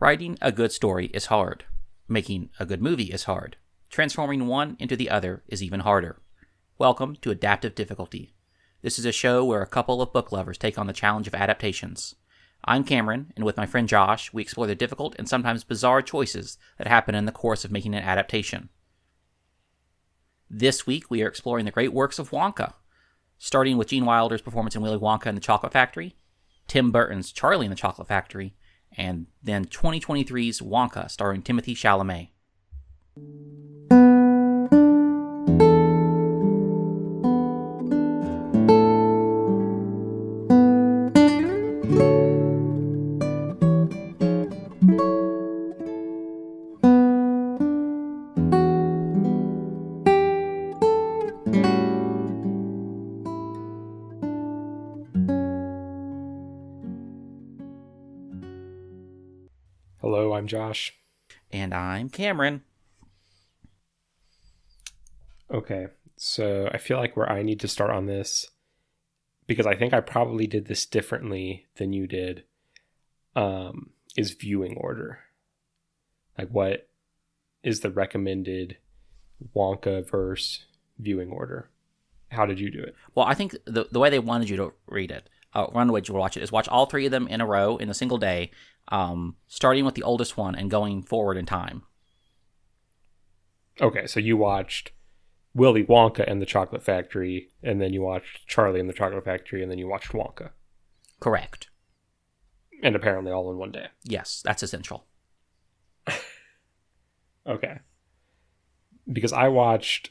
Writing a good story is hard. Making a good movie is hard. Transforming one into the other is even harder. Welcome to Adaptive Difficulty. This is a show where a couple of book lovers take on the challenge of adaptations. I'm Cameron, and with my friend Josh, we explore the difficult and sometimes bizarre choices that happen in the course of making an adaptation. This week, we are exploring the great works of Wonka, starting with Gene Wilder's performance in Willy Wonka and the Chocolate Factory, Tim Burton's Charlie and the Chocolate Factory, and then 2023's Wonka, starring Timothée Chalamet. Hello, I'm Josh. And I'm Cameron. Okay, so I feel like where I need to start on this, because I think I probably did this differently than you did, is viewing order. Like, what is the recommended Wonka Verse viewing order? How did you do it? Well, I think the way they wanted you to read it, watch it, is watch all three of them in a row in a single day, starting with the oldest one and going forward in time. Okay, so you watched Willy Wonka and the Chocolate Factory, and then you watched Charlie and the Chocolate Factory, and then you watched Wonka. Correct. And apparently all in one day. Yes, that's essential. Okay. Because I watched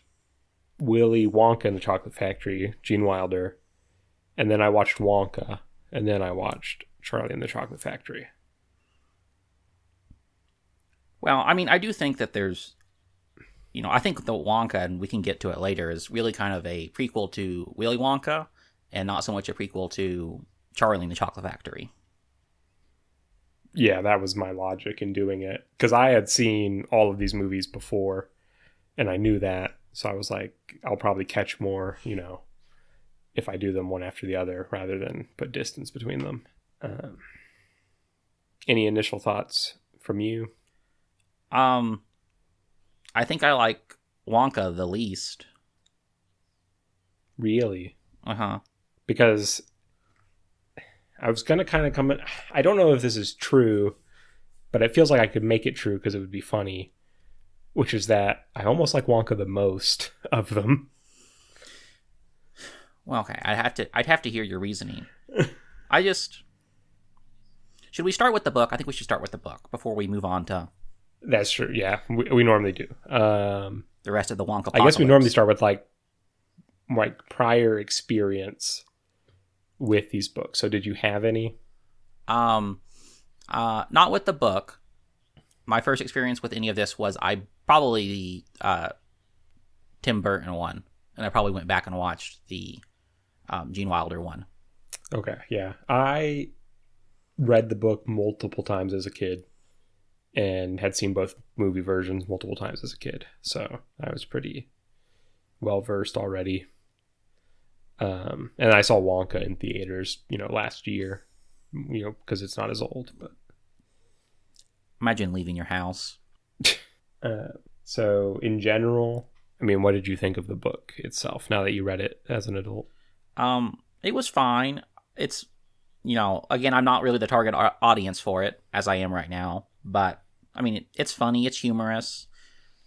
Willy Wonka and the Chocolate Factory, Gene Wilder, and then I watched Wonka, and then I watched Charlie and the Chocolate Factory. Well, I mean, I do think that there's, I think the Wonka, and we can get to it later, is really kind of a prequel to Willy Wonka, and not so much a prequel to Charlie and the Chocolate Factory. Yeah, that was my logic in doing it. Because I had seen all of these movies before, and I knew that. So I was like, I'll probably catch more, if I do them one after the other, rather than put distance between them. Any initial thoughts from you? I think I like Wonka the least. Really? Uh-huh. Because I was going to kind of come in... I don't know if this is true, but it feels like I could make it true because it would be funny, which is that I almost like Wonka the most of them. Well, okay. I'd have to hear your reasoning. Should we start with the book? I think we should start with the book before we move on to... That's true. Yeah, we normally do. The rest of the Wonkapocalypse. I guess we normally start with like prior experience with these books. So did you have any? Not with the book. My first experience with any of this was probably the Tim Burton one, and I probably went back and watched the Gene Wilder one. Okay, yeah. I read the book multiple times as a kid and had seen both movie versions multiple times as a kid. So I was pretty well versed already. And I saw Wonka in theaters, last year, because it's not as old. But imagine leaving your house. So in general, I mean, what did you think of the book itself now that you read it as an adult? It was fine. It's, again, I'm not really the target audience for it, as I am right now. But, I mean, it's funny. It's humorous.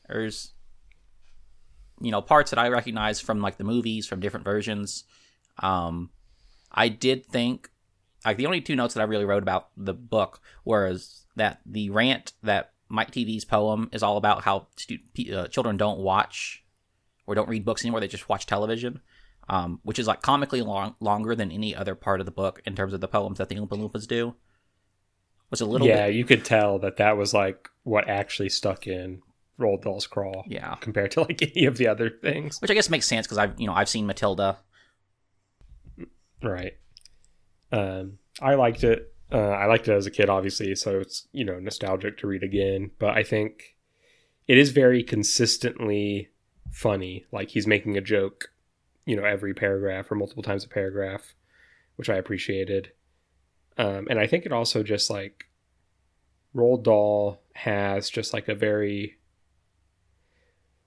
There's, parts that I recognize from, like, the movies, from different versions. I did think, like, the only two notes that I really wrote about the book was that the rant that Mike TV's poem is all about how children don't watch or don't read books anymore. They just watch television, which is, like, comically longer than any other part of the book in terms of the poems that the Oompa Loompas do. Was a little bit... you could tell that was like what actually stuck in Roald Dahl's Crawl. Yeah, compared to like any of the other things, which I guess makes sense because I've seen Matilda. Right. I liked it. I liked it as a kid, obviously, so it's nostalgic to read again. But I think it is very consistently funny. Like he's making a joke, every paragraph or multiple times a paragraph, which I appreciated. And I think it also just like Roald Dahl has just like a very,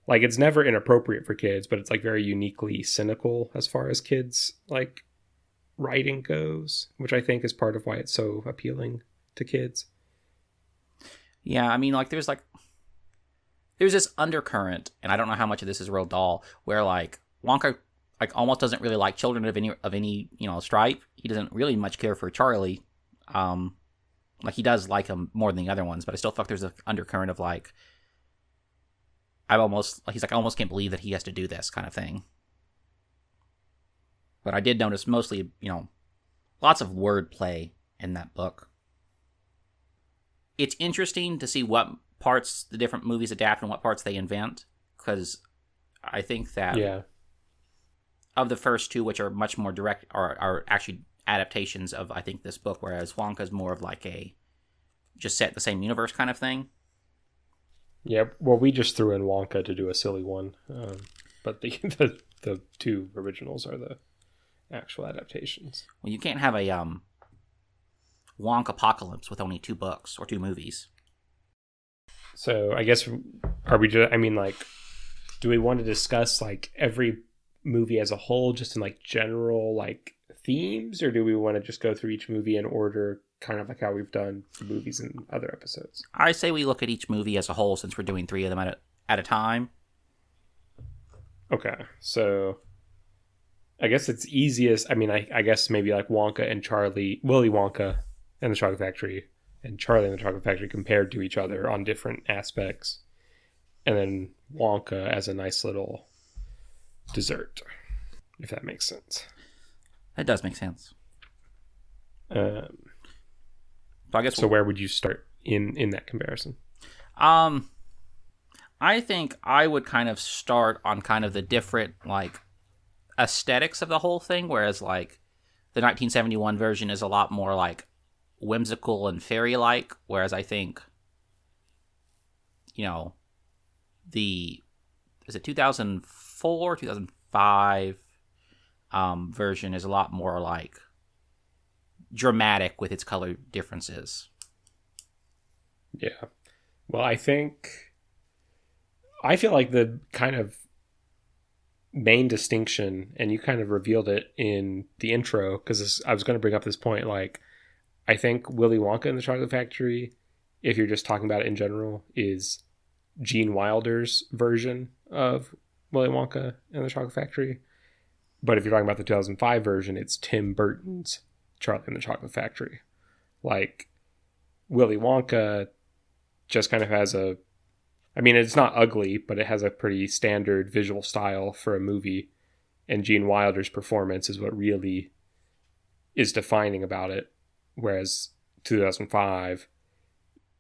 like, it's never inappropriate for kids, but it's like very uniquely cynical as far as kids like writing goes, which I think is part of why it's so appealing to kids. Yeah, I mean, like there's this undercurrent, and I don't know how much of this is Roald Dahl, where like Wonka like almost doesn't really like children of any stripe. He doesn't really much care for Charlie. Like he does like him more than the other ones, but I still feel like there's an undercurrent of like he's like I almost can't believe that he has to do this kind of thing. But I did notice mostly lots of wordplay in that book. It's interesting to see what parts the different movies adapt and what parts they invent, because I think that of the first two, which are much more direct, are actually adaptations of, I think, this book, whereas Wonka's more of like a just set the same universe kind of thing. Yeah, well, we just threw in Wonka to do a silly one, but the two originals are the actual adaptations. Well, you can't have a Wonkapocalypse with only 2 books or 2 movies. So I guess, are we just, I mean, like, do we want to discuss like every movie as a whole, just in like general like themes, or do we want to just go through each movie in order, kind of like how we've done the movies in other episodes? I say we look at each movie as a whole, since we're doing 3 of them at a time. Okay, so I guess it's easiest. I mean, I guess maybe like Wonka and Willy Wonka and the Chocolate Factory, and Charlie and the Chocolate Factory compared to each other on different aspects, and then Wonka as a nice little dessert, if that makes sense. That does make sense. So I guess. So where would you start in that comparison? I think I would kind of start on kind of the different like aesthetics of the whole thing, whereas like the 1971 version is a lot more like whimsical and fairy-like, whereas I think the 2004 2005 version is a lot more like dramatic with its color differences. Yeah, well, I feel like the kind of main distinction, and you kind of revealed it in the intro, because I was going to bring up this point, like, I think Willy Wonka and the Chocolate Factory, if you're just talking about it in general, is Gene Wilder's version of Willy Wonka and the Chocolate Factory. But if you're talking about the 2005 version, it's Tim Burton's Charlie and the Chocolate Factory. Like, Willy Wonka just kind of has it's not ugly, but it has a pretty standard visual style for a movie. And Gene Wilder's performance is what really is defining about it. Whereas 2005,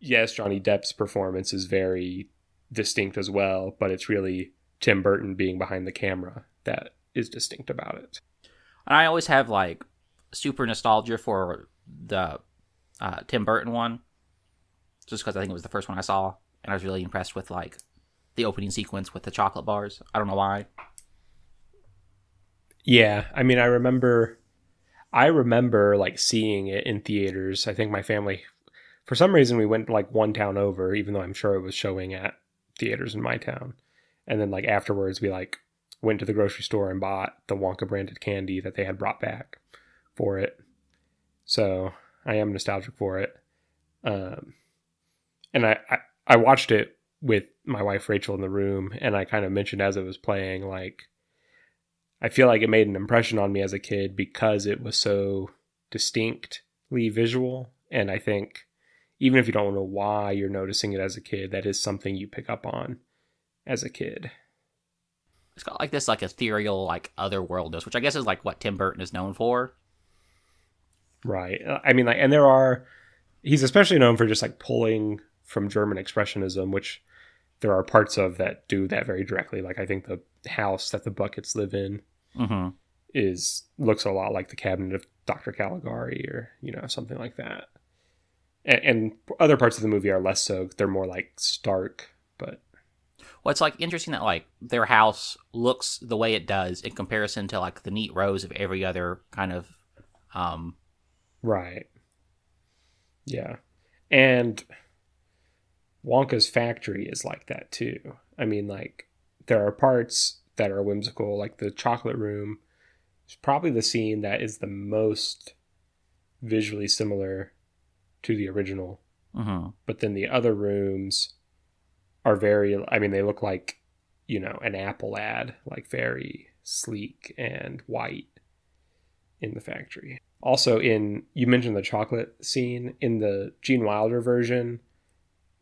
yes, Johnny Depp's performance is very distinct as well, but it's really Tim Burton being behind the camera that is distinct about it. And I always have like super nostalgia for the Tim Burton one, just because I think it was the first one I saw, and I was really impressed with like the opening sequence with the chocolate bars. I don't know why. Yeah, I mean, I remember like seeing it in theaters. I think my family, for some reason, we went like one town over, even though I'm sure it was showing at theaters in my town. And then like afterwards, we like went to the grocery store and bought the Wonka branded candy that they had brought back for it. So I am nostalgic for it. And I watched it with my wife Rachel in the room, and I kind of mentioned as it was playing, like, I feel like it made an impression on me as a kid because it was so distinctly visual. And I think even if you don't know why you're noticing it as a kid, that is something you pick up on as a kid. It's got like this like ethereal like otherworldness, which I guess is like what Tim Burton is known for. Right. I mean, like, and he's especially known for just like pulling from German Expressionism, which there are parts of that do that very directly. Like, I think the house that the buckets live in looks a lot like the cabinet of Dr. Caligari, or something like that. And other parts of the movie are less so. They're more like stark. But well, it's like interesting that like their house looks the way it does in comparison to like the neat rows of every other kind of right. Yeah. And Wonka's factory is like that too. I mean, like, there are parts that are whimsical, like the chocolate room. It's probably the scene that is the most visually similar to the original. Mm-hmm. But then the other rooms are very, I mean, they look like, you know, an Apple ad, like very sleek and white in the factory. Also, you mentioned the chocolate scene. In the Gene Wilder version,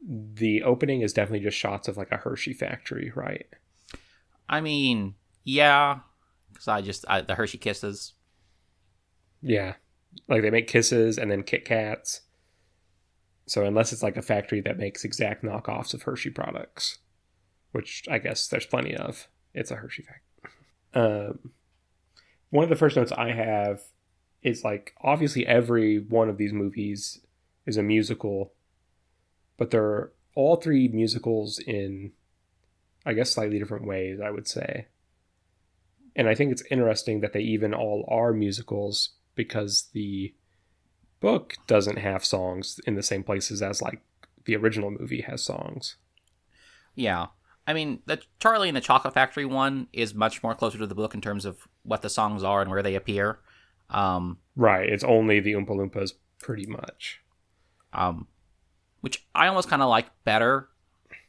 the opening is definitely just shots of like a Hershey factory, right? I mean, yeah, because the Hershey Kisses. Yeah. Like they make Kisses and then Kit Kats. So unless it's like a factory that makes exact knockoffs of Hershey products, which I guess there's plenty of, it's a Hershey factory. One of the first notes I have is like, obviously every one of these movies is a musical, but they're all three musicals in, I guess, slightly different ways, I would say. And I think it's interesting that they even all are musicals because the book doesn't have songs in the same places as like the original movie has songs. Yeah. I mean, the Charlie and the Chocolate Factory one is much more closer to the book in terms of what the songs are and where they appear. Right. It's only the Oompa Loompas pretty much. Which I almost kind of like better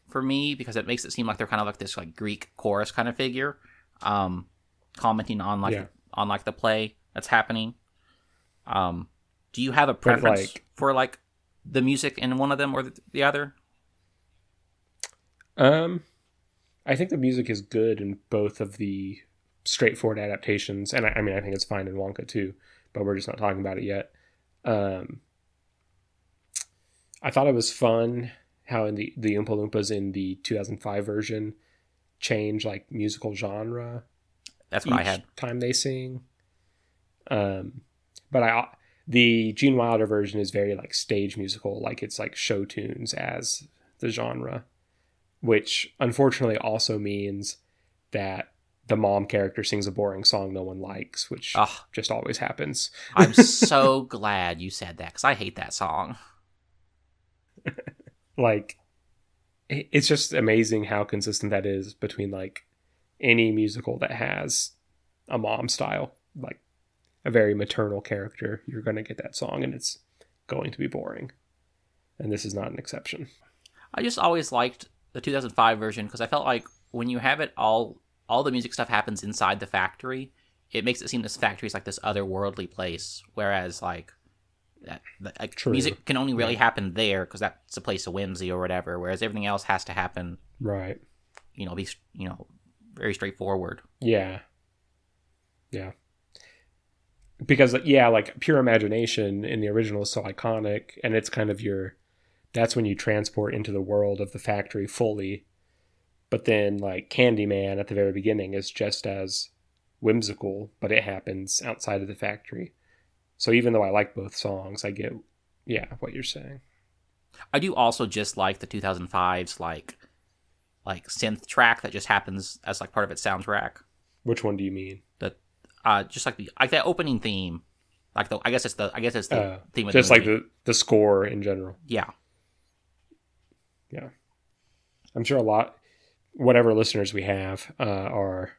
for me because it makes it seem like they're kind of like this like Greek chorus kind of figure, commenting on like the play that's happening. Do you have a preference for like the music in one of them or the other? I think the music is good in both of the straightforward adaptations, and I mean I think it's fine in Wonka too, but we're just not talking about it yet. I thought it was fun how in the Oompa Loompas in the 2005 version change like musical genre. That's what I had. Time they sing. But the Gene Wilder version is very like stage musical, like it's like show tunes as the genre, which unfortunately also means that the mom character sings a boring song no one likes, which just always happens. I'm so glad you said that because I hate that song. Like, it's just amazing how consistent that is between like any musical that has a mom style, like a very maternal character. You're going to get that song and it's going to be boring. And this is not an exception. I just always liked the 2005 version because I felt like when you have it all the music stuff happens inside the factory. It makes it seem this factory is like this otherworldly place, whereas like music can only really happen there because that's a place of whimsy or whatever. Whereas everything else has to happen, right? Be very straightforward. Yeah. Because like Pure Imagination in the original is so iconic, and it's kind of that's when you transport into the world of the factory fully. But then like Candyman at the very beginning is just as whimsical, but it happens outside of the factory. So even though I like both songs, I get what you're saying. I do also just like the 2005's like synth track that just happens as like part of its soundtrack. Which one do you mean? Just like that opening theme, like I guess it's the theme of just the movie. like the score in general. Yeah. I'm sure whatever listeners we have are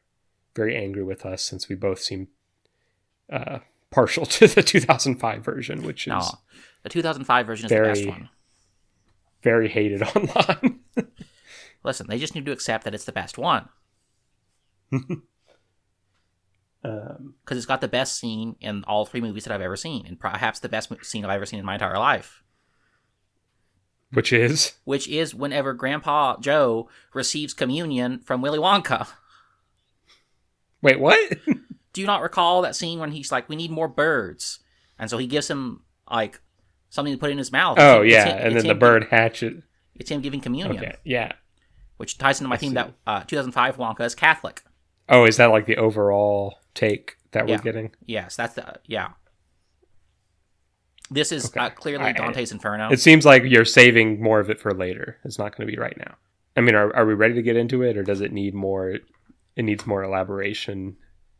very angry with us since we both seem partial to the 2005 version, which is the 2005 version is the best one. Very hated online. Listen, they just need to accept that it's the best one. Because it's got the best scene in all three movies that I've ever seen, and perhaps the best scene I've ever seen in my entire life. Which is whenever Grandpa Joe receives communion from Willy Wonka. Wait, what? Do you not recall that scene when he's like, we need more birds? And so he gives him like something to put in his mouth. Oh, and then the bird hatches. It's him giving communion. Okay, yeah. Which ties into my theme that 2005 Wonka is Catholic. Oh, is that like the overall take that we're getting? Yes, that's This is clearly Dante's Inferno. It seems like you're saving more of it for later. It's not going to be right now. I mean, are we ready to get into it, or does it need more? It needs more elaboration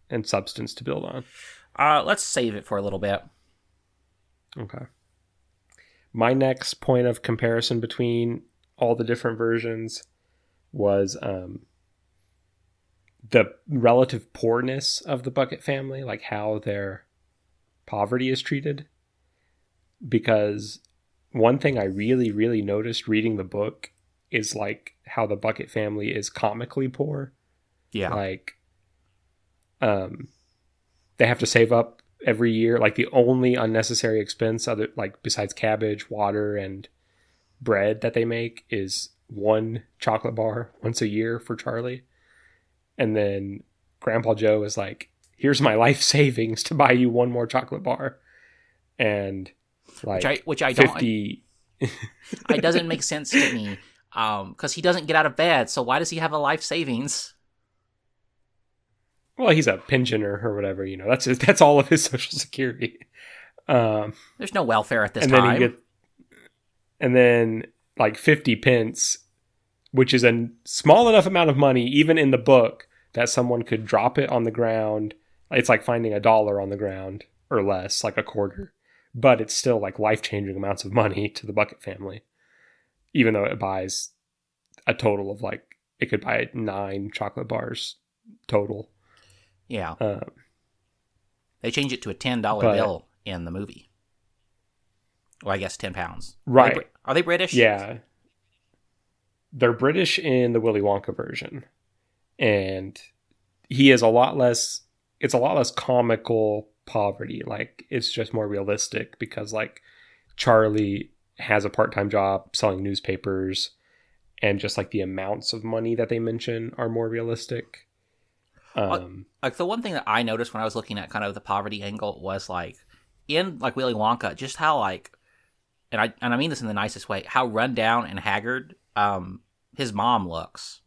and substance to build on. Let's save it for a little bit. Okay. My next point of comparison between all the different versions was the relative poorness of the Bucket family, like how their poverty is treated. Because one thing I really, really noticed reading the book is like how the Bucket family is comically poor. Yeah. Like, they have to save up every year. Like the only unnecessary expense, other like besides cabbage, water, and bread that they make is one chocolate bar once a year for Charlie. And then Grandpa Joe is like, here's my life savings to buy you one more chocolate bar. And like, which I 50... don't, it doesn't make sense to me. Because he doesn't get out of bed, so why does he have a life savings? Well, he's a pensioner or whatever, you know. That's all of his Social Security. There's no welfare at this time. And then like 50 pence, which is a small enough amount of money, even in the book, that someone could drop it on the ground. It's like finding $1 on the ground or less, like a quarter. But it's still like life-changing amounts of money to the Bucket family. Even though it buys a total of like, it could buy 9 chocolate bars total. Yeah. They change it to a $10 bill in the movie. Well, I guess £10. Right. Are they British? Yeah. They're British in the Willy Wonka version. And he is it's a lot less comical poverty. Like, it's just more realistic because like Charlie has a part-time job selling newspapers, and just like the amounts of money that they mention are more realistic. Like the one thing that I noticed when I was looking at kind of the poverty angle was like in like Willy Wonka, just how like, and I mean this in the nicest way, how run down and haggard his mom looks.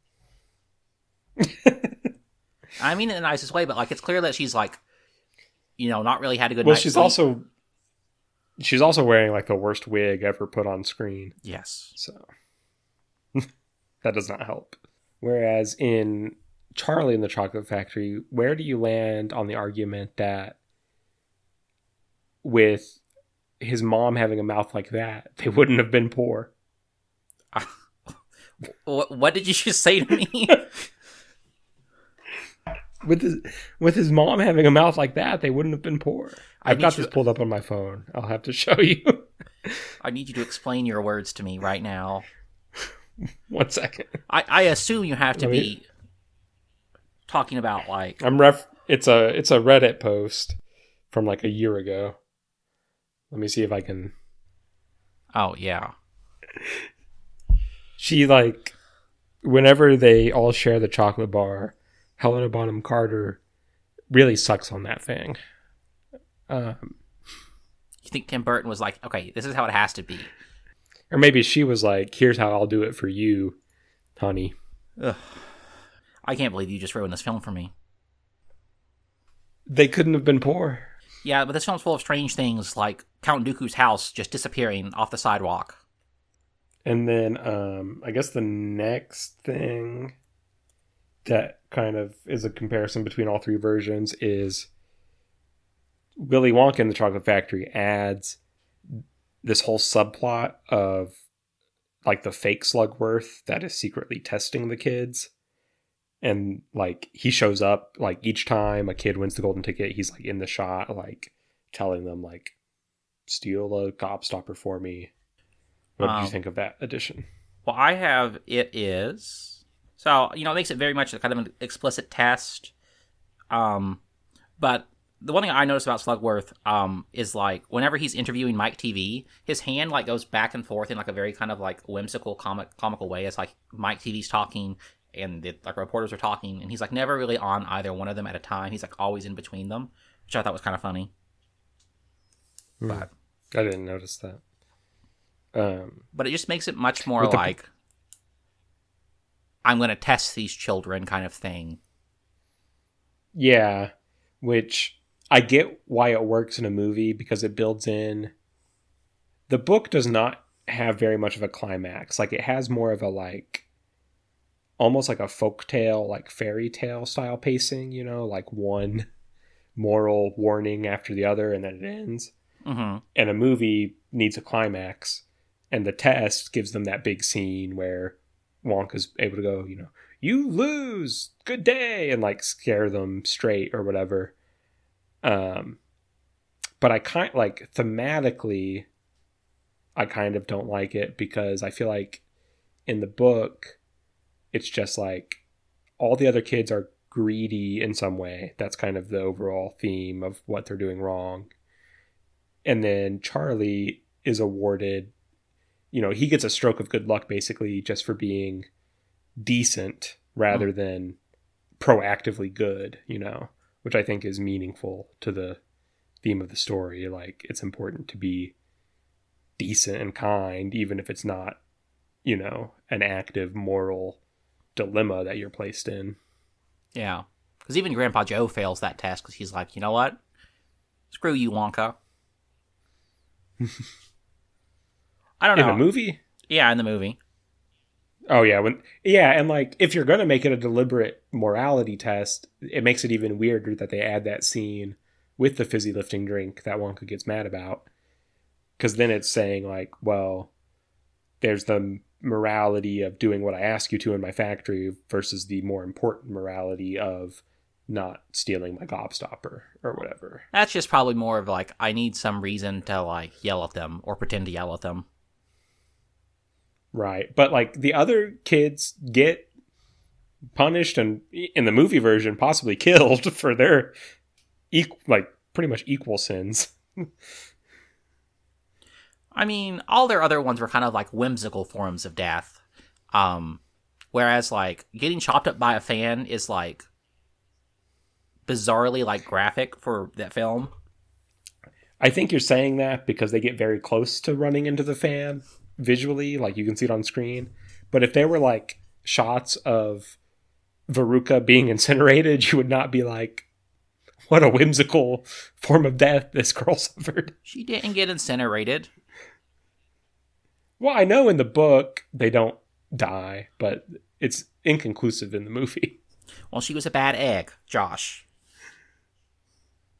I mean it in the nicest way, but like it's clear that she's like, you know, not really had a good night's sleep. She's also wearing like the worst wig ever put on screen. Yes. So that does not help. Whereas in Charlie and the Chocolate Factory, where do you land on the argument that with his mom having a mouth like that, they wouldn't have been poor? What did you just say to me? With his mom having a mouth like that, they wouldn't have been poor. I've got this pulled up on my phone. I'll have to show you. I need you to explain your words to me right now. 1 second. I assume you have to be talking about like It's a Reddit post from like a year ago. Let me see if I can. Oh yeah. She like, whenever they all share the chocolate bar, Helena Bonham Carter really sucks on that thing. You think Tim Burton was like, okay, this is how it has to be. Or maybe she was like, here's how I'll do it for you, honey. Ugh. I can't believe you just ruined this film for me. They couldn't have been poor. Yeah, but this film's full of strange things, like Count Dooku's house just disappearing off the sidewalk. And then, I guess the next thing that kind of is a comparison between all three versions is Willy Wonka and the Chocolate Factory adds this whole subplot of like the fake Slugworth that is secretly testing the kids. And like he shows up like each time a kid wins the golden ticket, he's like in the shot, like telling them like, steal a gobstopper for me. What did you think of that addition? Well, I have it is. So, you know, it makes it very much kind of an explicit test. But the one thing I noticed about Slugworth is like whenever he's interviewing Mike TV, his hand like goes back and forth in like a very kind of like whimsical comical way. It's like Mike TV's talking and the like reporters are talking, and he's like never really on either one of them at a time. He's like always in between them, which I thought was kind of funny. But I didn't notice that. But it just makes it much more like I'm going to test these children kind of thing. Yeah, which I get why it works in a movie because it builds in. The book does not have very much of a climax. Like it has more of a like almost like a folktale, like fairy tale style pacing, you know, like one moral warning after the other and then it ends. Mm-hmm. And a movie needs a climax. And the test gives them that big scene where Wonka's able to go, you lose, good day, and like scare them straight or whatever. But I thematically, I kind of don't like it because I feel like in the book, it's just like all the other kids are greedy in some way. That's kind of the overall theme of what they're doing wrong. And then Charlie is awarded, he gets a stroke of good luck basically just for being decent rather than proactively good, which I think is meaningful to the theme of the story. Like, it's important to be decent and kind, even if it's not, an active moral dilemma that you're placed in. Yeah. Because even Grandpa Joe fails that test because he's like, you know what? Screw you, Wonka. I don't know. In the movie? Yeah, in the movie. Oh, yeah. And like, if you're going to make it a deliberate morality test, it makes it even weirder that they add that scene with the fizzy lifting drink that Wonka gets mad about. Because then it's saying like, well, there's the morality of doing what I ask you to in my factory versus the more important morality of not stealing my gobstopper or whatever. That's just probably more of like, I need some reason to like yell at them or pretend to yell at them. Right. But like the other kids get punished and in the movie version possibly killed for their pretty much equal sins. I mean, all their other ones were kind of like whimsical forms of death. Whereas like getting chopped up by a fan is like bizarrely like graphic for that film. I think you're saying that because they get very close to running into the fan visually, like you can see it on screen. But if they were like shots of Veruca being incinerated, you would not be like, what a whimsical form of death this girl suffered. She didn't get incinerated. Well, I know in the book they don't die, but it's inconclusive in the movie. Well, she was a bad egg, Josh.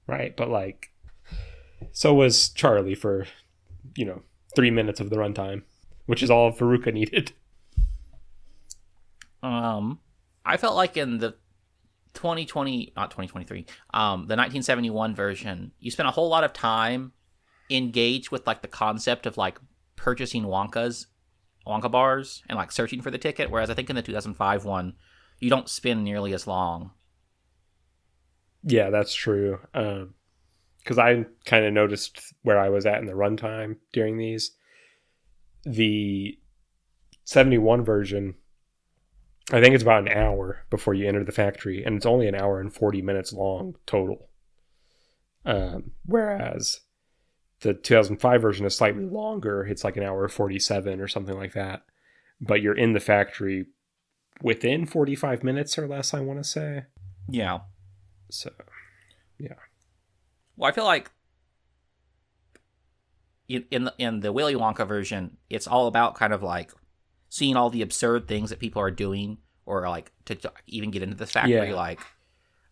Right, but like, so was Charlie for, 3 minutes of the runtime, which is all Veruca needed. I felt like in the 2020, not 2023, the 1971 version, you spent a whole lot of time engaged with like the concept of like purchasing Wonka bars and like searching for the ticket, whereas I think in the 2005 one, you don't spend nearly as long. Yeah, that's true. Because I kind of noticed where I was at in the runtime during these. The 71 version, I think it's about an hour before you enter the factory, and it's only an hour and 40 minutes long total. Whereas the 2005 version is slightly longer. It's like an hour 47 or something like that. But you're in the factory within 45 minutes or less, I want to say. Yeah. So, yeah. Well, I feel like in the Willy Wonka version, it's all about kind of like seeing all the absurd things that people are doing, or like to even get into the factory. Yeah. Like,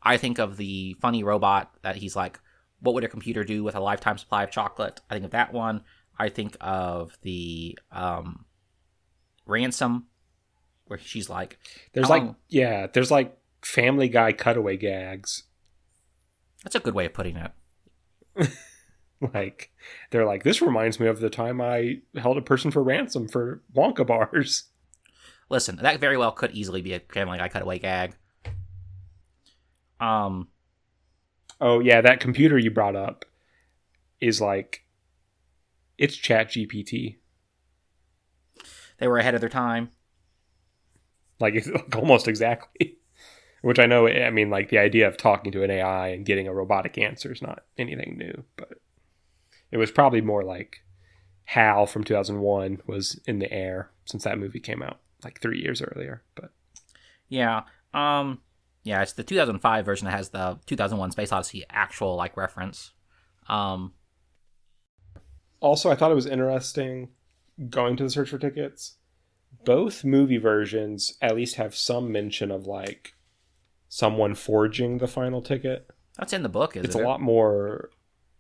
I think of the funny robot that he's like, what would a computer do with a lifetime supply of chocolate? I think of that one. I think of the Ransom, where she's like, there's like Family Guy cutaway gags. That's a good way of putting it. Like, they're like, this reminds me of the time I held a person for ransom for Wonka bars. Listen, that very well could easily be a Family Guy cutaway gag. Oh, yeah, that computer you brought up is like, it's ChatGPT. They were ahead of their time. Like, almost exactly. Which I know, I mean, like, the idea of talking to an AI and getting a robotic answer is not anything new, but it was probably more like HAL from 2001 was in the air since that movie came out like 3 years earlier. But yeah, yeah, it's the 2005 version that has the 2001 Space Odyssey actual like reference. Also, I thought it was interesting going to the search for tickets. Both movie versions at least have some mention of like someone forging the final ticket. That's in the book, It's a lot more.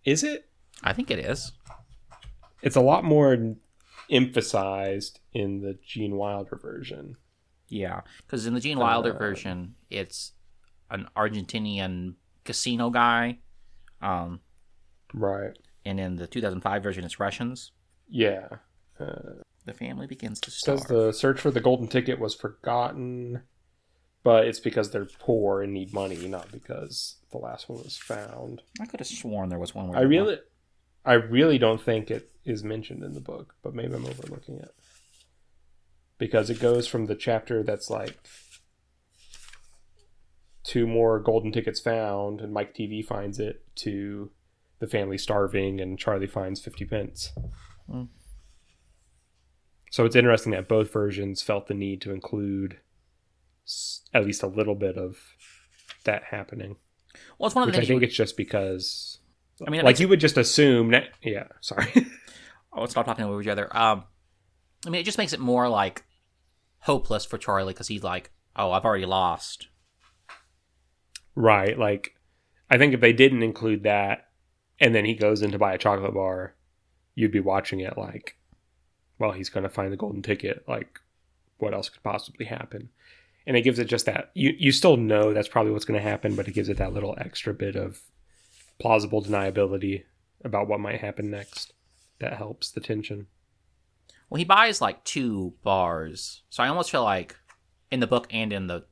Is it? I think it is. It's a lot more emphasized in the Gene Wilder version. Yeah, because in the Gene Wilder version, it's an Argentinian casino guy. Right. And in the 2005 version, it's Russians. Yeah. The family begins to starve. Says the search for the golden ticket was forgotten, but it's because they're poor and need money, not because the last one was found. I could have sworn there was one where I really don't think it is mentioned in the book, but maybe I'm overlooking it. Because it goes from the chapter that's like 2 more golden tickets found and Mike TV finds it to the family starving and Charlie finds 50 pence. Mm. So it's interesting that both versions felt the need to include at least a little bit of that happening. Well, it's one of the things. I think it's just because, I mean, like you would just assume that. Yeah, sorry. Let's stop talking over each other. I mean, it just makes it more like hopeless for Charlie because he's like, "Oh, I've already lost." Right. Like, I think if they didn't include that, and then he goes in to buy a chocolate bar, you'd be watching it like, well, he's going to find the golden ticket. Like, what else could possibly happen? And it gives it just that, you still know that's probably what's going to happen, but it gives it that little extra bit of plausible deniability about what might happen next. That helps the tension. Well, he buys like 2 bars. So I almost feel like in the book and in the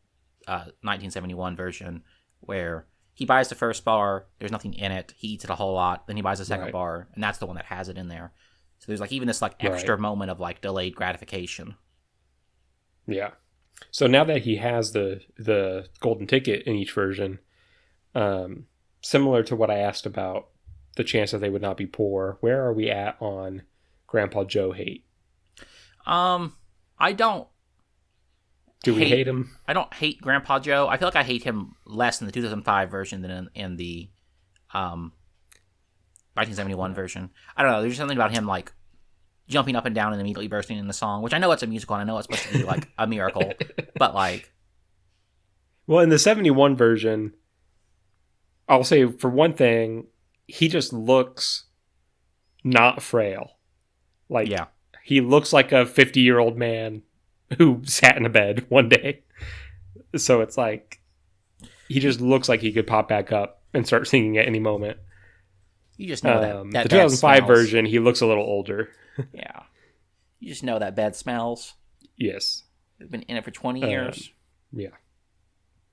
1971 version where he buys the first bar, there's nothing in it, he eats it a whole lot, then he buys the second bar, and that's the one that has it in there. So there's like even this like extra moment of like delayed gratification. Yeah. So now that he has the golden ticket in each version, similar to what I asked about the chance that they would not be poor, where are we at on Grandpa Joe hate? I don't. Do we hate him? I don't hate Grandpa Joe. I feel like I hate him less in the 2005 version than in the 1971 version. I don't know. There's something about him like jumping up and down and immediately bursting in the song, which I know it's a musical and I know it's supposed to be like a miracle, but like. Well, in the 71 version, I'll say for one thing, he just looks not frail. Like, yeah. He looks like a 50-year-old man who sat in a bed one day. So it's like, he just looks like he could pop back up and start singing at any moment. You just know that the 2005 version, he looks a little older. Yeah. You just know that bed smells. Yes. They've been in it for 20 years. Yeah.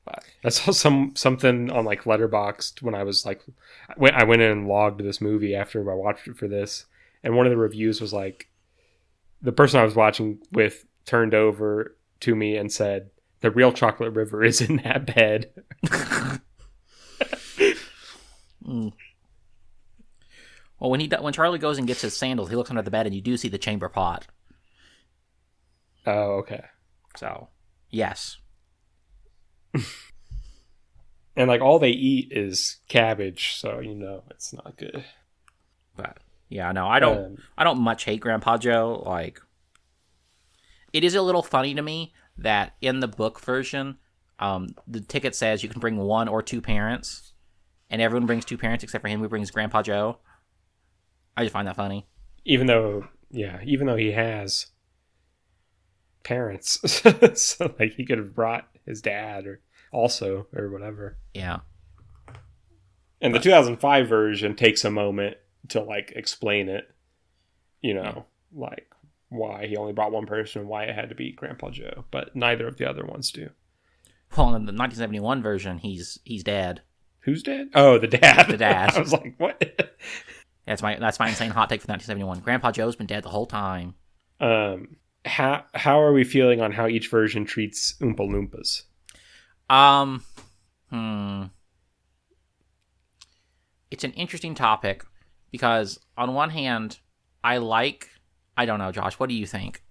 But I saw something on like Letterboxd when I was like, I went in and logged this movie after I watched it for this, and one of the reviews was like, the person I was watching with turned over to me and said, "The real chocolate river is in that bed." Mm. Well, when Charlie goes and gets his sandals, he looks under the bed and you do see the chamber pot. Oh, okay. So, yes. And like all they eat is cabbage, so you know it's not good. But yeah, no, I don't much hate Grandpa Joe. Like, it is a little funny to me that in the book version, the ticket says you can bring 1 or 2 parents, and everyone brings 2 parents except for him who brings Grandpa Joe. I just find that funny. Even though he has parents, so like he could have brought his dad or whatever. Yeah. And the 2005 version takes a moment to like explain it, like why he only brought one person and why it had to be Grandpa Joe, but neither of the other ones do. Well, in the 1971 version, he's dead. Who's dead? Oh, the dad. The dad. I was like, what? That's my insane hot take for 1971. Grandpa Joe's been dead the whole time. How are we feeling on how each version treats Oompa Loompas? It's an interesting topic because on one hand, I don't know, Josh, what do you think?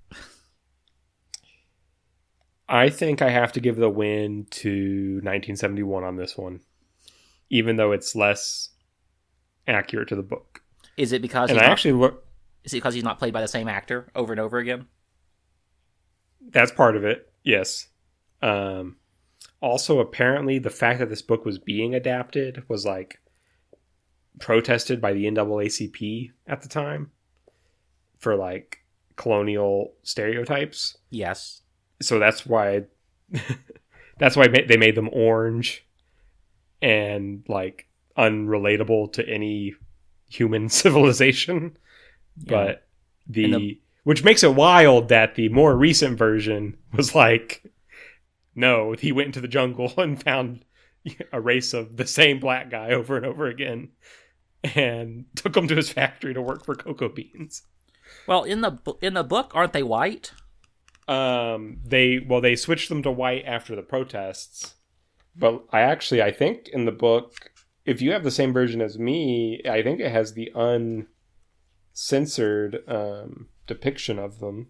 I think I have to give the win to 1971 on this one, even though it's less accurate to the book. Is it because is it because he's not played by the same actor over and over again? That's part of it, yes. Also, apparently, the fact that this book was being adapted was like protested by the NAACP at the time for like colonial stereotypes. Yes. So that's why they made them orange and like unrelatable to any human civilization. Yeah. But which makes it wild that the more recent version was like, no, he went into the jungle and found a race of the same black guy over and over again and took him to his factory to work for cocoa beans. Well, in the book, aren't they white? They switched them to white after the protests. But I think in the book, if you have the same version as me, I think it has the uncensored depiction of them.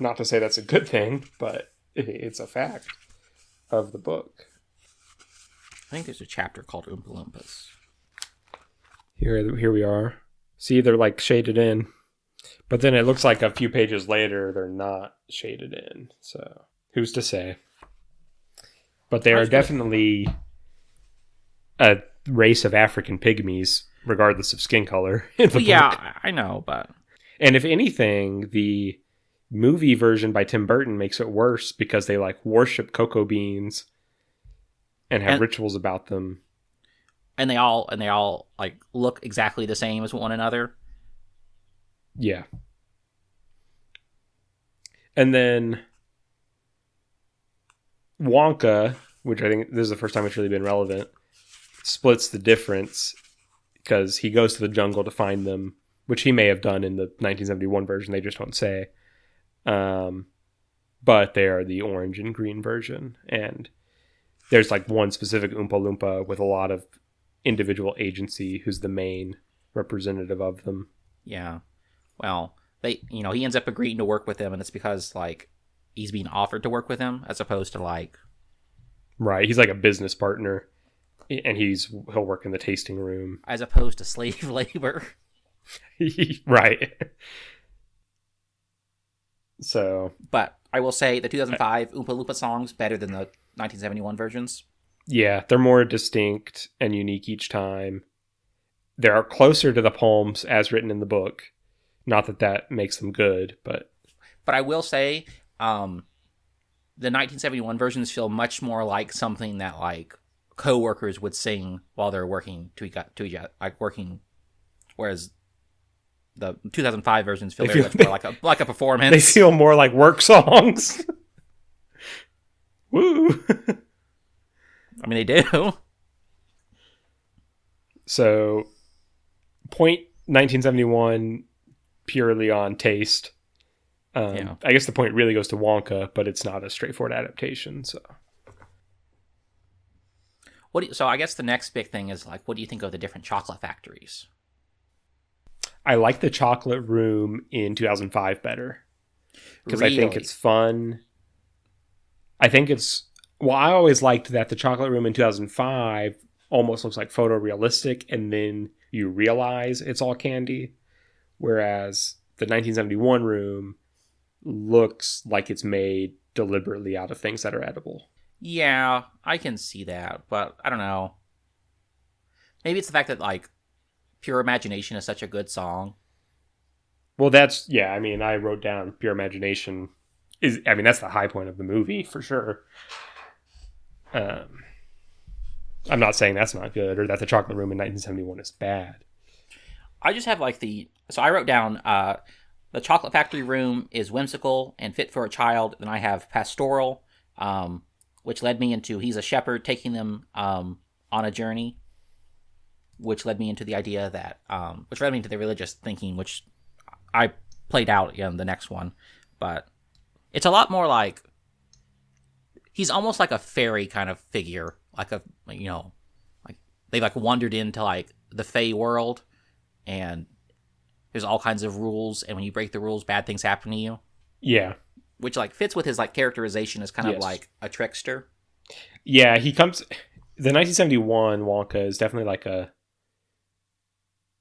Not to say that's a good thing, but it's a fact of the book. I think there's a chapter called Oompa Loompas. Here we are. See, they're like shaded in. But then it looks like a few pages later, they're not shaded in. So who's to say? But they are definitely a race of African pygmies, regardless of skin color. Yeah, I know, but... And if anything, the movie version by Tim Burton makes it worse because they like worship cocoa beans and have rituals about them. And they all like look exactly the same as one another. Yeah. And then Wonka, which I think this is the first time it's really been relevant, splits the difference because he goes to the jungle to find them, which he may have done in the 1971 version. They just don't say. But they are the orange and green version. And there's like one specific Oompa Loompa with a lot of individual agency who's the main representative of them. Yeah. Well, he ends up agreeing to work with them, and it's because like he's being offered to work with him as opposed to like... Right. He's like a business partner, and he'll work in the tasting room. As opposed to slave labor. Right. So... But I will say the 2005 Oompa Loompa songs better than the 1971 versions. Yeah, they're more distinct and unique each time. They're closer to the poems as written in the book. Not that makes them good, but... But I will say, the 1971 versions feel much more like something that like co-workers would sing while they're working to each other, like working, whereas the 2005 versions feel very much more like a performance. They feel more like work songs. Woo! I mean, they do. So, point 1971 purely on taste. I guess the point really goes to Wonka, but it's not a straightforward adaptation. So, so I guess the next big thing is like, what do you think of the different chocolate factories? I like the chocolate room in 2005 better because Really? I think it's fun. I always liked that the chocolate room in 2005 almost looks like photorealistic, and then you realize it's all candy, whereas the 1971 room looks like it's made deliberately out of things that are edible. Yeah, I can see that, but I don't know. Maybe it's the fact that like Pure Imagination is such a good song. Well, I wrote down Pure Imagination that's the high point of the movie for sure. I'm not saying that's not good or that the chocolate room in 1971 is bad. I just have so I wrote down the chocolate factory room is whimsical and fit for a child. Then I have pastoral, which led me into he's a shepherd taking them on a journey, which led me into the idea that which led me into the religious thinking, which I played out in the next one. But it's a lot more like he's almost like a fairy kind of figure, like they like wandered into like the Fey world, and there's all kinds of rules, and when you break the rules, bad things happen to you. Yeah, which like fits with his like characterization as kind of like a trickster. Yeah, he comes. The 1971 Wonka is definitely like a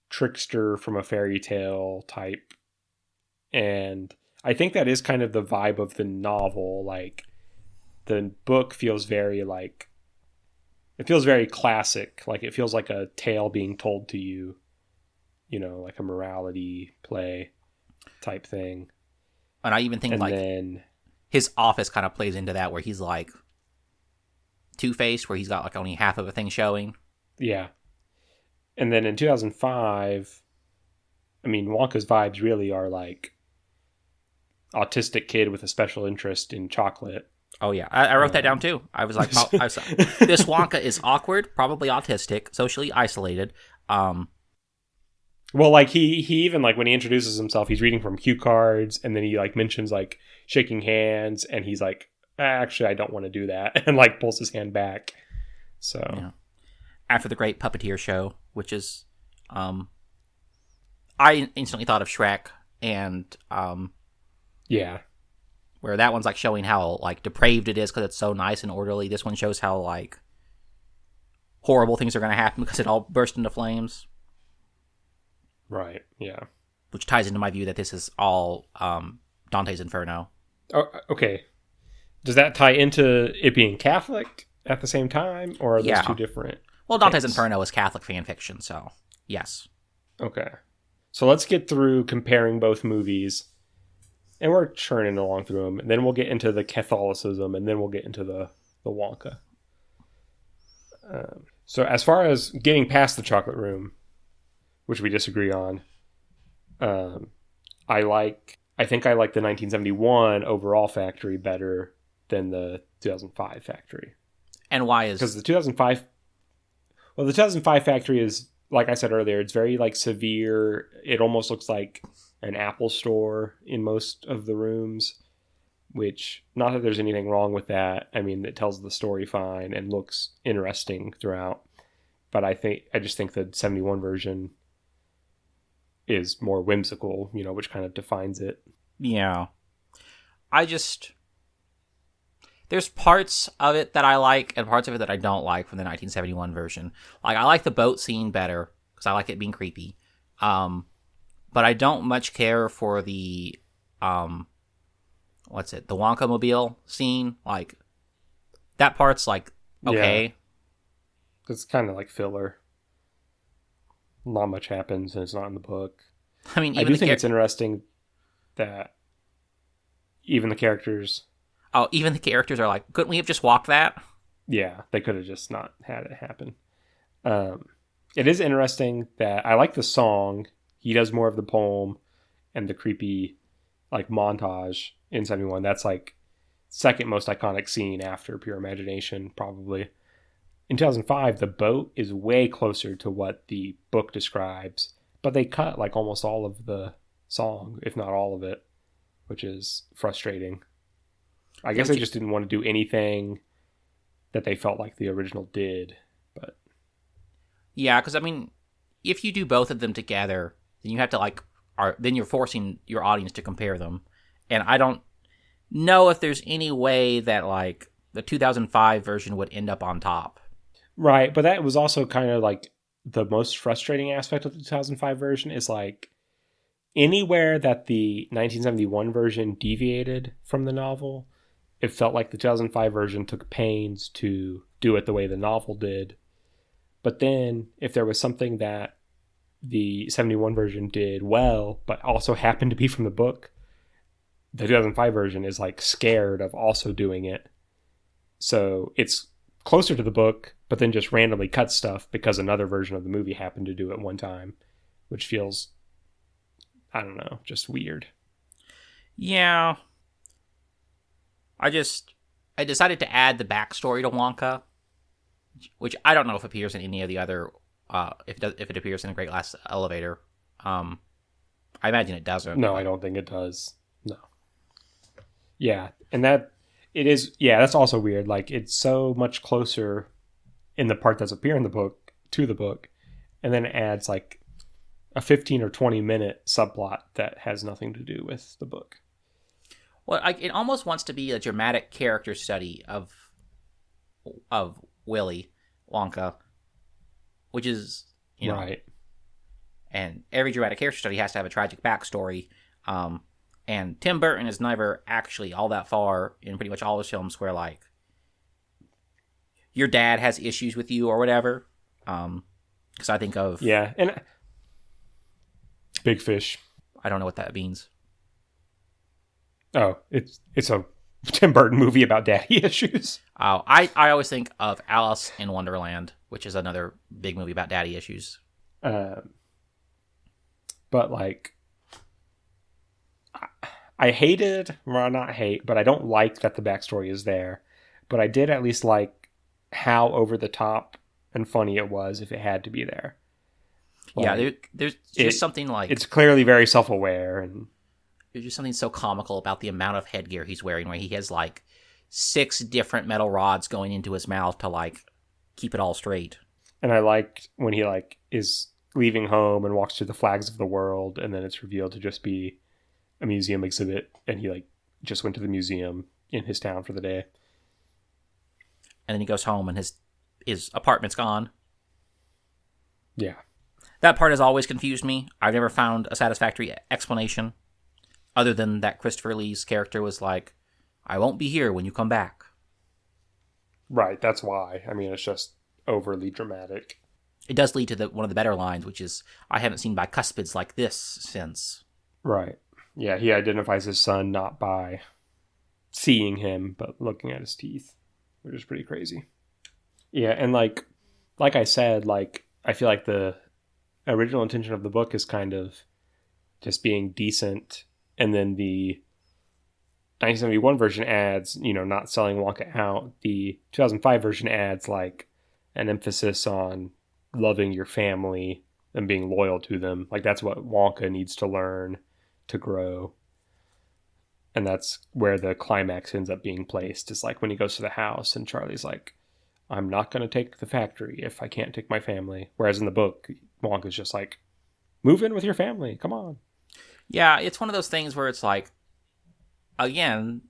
trickster from a fairy tale type, and I think that is kind of the vibe of the novel. Like the book feels very like it feels very classic. Like it feels like a tale being told to you, like a morality play. type thing. And I even think And like then his office kind of plays into that, where he's like Two-Faced, where he's got like only half of a thing showing. yeah. And then in 2005, I mean, Wonka's vibes really are like autistic kid with a special interest in chocolate. Oh yeah, I wrote that down too. I was like, this Wonka is awkward, probably autistic, socially isolated. Well, like he even like when he introduces himself, he's reading from cue cards, and then he like mentions like shaking hands, and he's like, actually, I don't want to do that, and like pulls his hand back. So yeah. After the Great Puppeteer Show, which is, I instantly thought of Shrek, and yeah, where that one's like showing how like depraved it is because it's so nice and orderly. This one shows how like horrible things are going to happen because it all burst into flames. right, yeah. Which ties into my view that this is all Dante's Inferno. Oh, okay. Does that tie into it being Catholic at the same time, or are those two different? Well, Dante's Inferno is Catholic fan fiction, so yes. Okay. So let's get through comparing both movies, and we're churning along through them, and then we'll get into the Catholicism, and then we'll get into the Wonka. So as far as getting past the chocolate room, which we disagree on, I think I like the 1971 overall factory better than the 2005 factory. And why is... Because the 2005 factory is, like I said earlier, it's very like severe. It almost looks like an Apple store in most of the rooms, which, not that there's anything wrong with that. I mean, it tells the story fine and looks interesting throughout. But I just think the 71 version is more whimsical, which kind of defines it. Yeah. There's parts of it that I like and parts of it that I don't like from the 1971 version. Like, I like the boat scene better because I like it being creepy. But I don't much care for the, the Wonkamobile scene. Like, that part's like, okay. Yeah. It's kind of like filler. Not much happens and it's not in the book. I mean, I do think it's interesting that even the characters... Oh, even the characters are like, couldn't we have just walked that? Yeah, they could have just not had it happen. It is interesting that I like the song. He does more of the poem and the creepy like montage in 71. That's like second most iconic scene after Pure Imagination, probably. In 2005, the boat is way closer to what the book describes, but they cut like almost all of the song, if not all of it, which is frustrating. I guess they just didn't want to do anything that they felt like the original did, but... Yeah, because, I mean, if you do both of them together, then you have to, then you're forcing your audience to compare them. And I don't know if there's any way that, the 2005 version would end up on top. Right, but that was also kind of, the most frustrating aspect of the 2005 version is, anywhere that the 1971 version deviated from the novel... It felt like the 2005 version took pains to do it the way the novel did. But then, if there was something that the 71 version did well, but also happened to be from the book, the 2005 version is scared of also doing it. So it's closer to the book, but then just randomly cuts stuff because another version of the movie happened to do it one time, which feels, I don't know, just weird. Yeah. I decided to add the backstory to Wonka, which I don't know if appears in any of the other, if it appears in The Great Glass Elevator. I imagine it doesn't. No, I don't think it does. No. Yeah, and that's also weird. It's so much closer in the part that's appear in the book to the book, and then it adds a 15 or 20 minute subplot that has nothing to do with the book. Well, it almost wants to be a dramatic character study of Willy Wonka, which is, right. And every dramatic character study has to have a tragic backstory. And Tim Burton is never actually all that far in pretty much all his films where, your dad has issues with you or whatever. Because I think of... Yeah, and Big Fish. I don't know what that means. Oh, it's a Tim Burton movie about daddy issues. Oh, I always think of Alice in Wonderland, which is another big movie about daddy issues. But like, I hated, well, not hate, but I don't like that the backstory is there. But I did at least like how over the top and funny it was if it had to be there. Like, yeah, there's just something like it's clearly very self-aware, and there's just something so comical about the amount of headgear he's wearing, where he has like 6 different metal rods going into his mouth to like keep it all straight. And I liked when he like is leaving home and walks through the flags of the world, and then it's revealed to just be a museum exhibit, and he like just went to the museum in his town for the day. And then he goes home and his apartment's gone. Yeah. That part has always confused me. I've never found a satisfactory explanation other than that Christopher Lee's character was like, I won't be here when you come back. Right, that's why. I mean, it's just overly dramatic. It does lead to one of the better lines, which is, I haven't seen bicuspids like this since. Right. Yeah, he identifies his son not by seeing him, but looking at his teeth, which is pretty crazy. Yeah, and like I said, like, I feel like the original intention of the book is kind of just being decent, and then the 1971 version adds, not selling Wonka out. The 2005 version adds like an emphasis on loving your family and being loyal to them. Like that's what Wonka needs to learn to grow. And that's where the climax ends up being placed. It's like when he goes to the house and Charlie's like, I'm not going to take the factory if I can't take my family. Whereas in the book, Wonka's just like, move in with your family. Come on. Yeah, it's one of those things where it's like, again,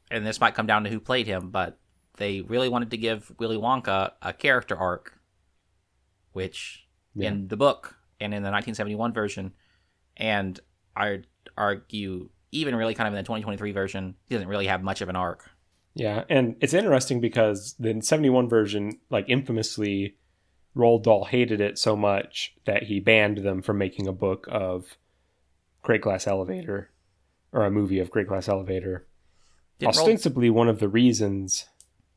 and this might come down to who played him, but they really wanted to give Willy Wonka a character arc, which in the book and in the 1971 version, and I'd argue even really kind of in the 2023 version, he doesn't really have much of an arc. Yeah, and it's interesting because the 71 version, like infamously, Roald Dahl hated it so much that he banned them from making a book of Great Glass Elevator, or a movie of Great Glass Elevator. Ostensibly one of the reasons...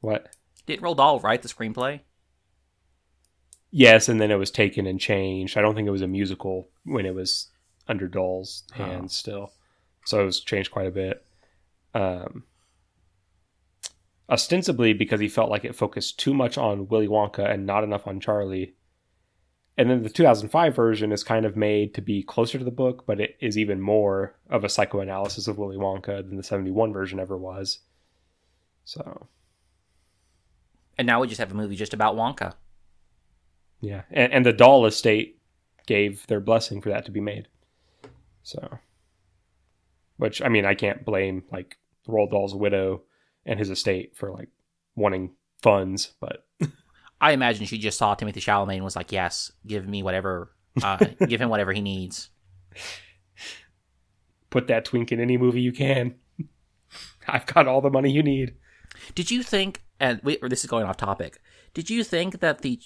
What? Didn't Roald Dahl write the screenplay? Yes, and then it was taken and changed. I don't think it was a musical when it was under Dahl's hands still. So it was changed quite a bit. Ostensibly because he felt like it focused too much on Willy Wonka and not enough on Charlie. And then the 2005 version is kind of made to be closer to the book, but it is even more of a psychoanalysis of Willy Wonka than the 71 version ever was. So. And now we just have a movie just about Wonka. Yeah, and the Dahl estate gave their blessing for that to be made. So. Which, I mean, I can't blame, like, Roald Dahl's widow and his estate for, like, wanting funds, but... I imagine she just saw Timothée Chalamet and was like, yes, give me whatever, give him whatever he needs. Put that twink in any movie you can. I've got all the money you need. Did you think, and this is going off topic, did you think that the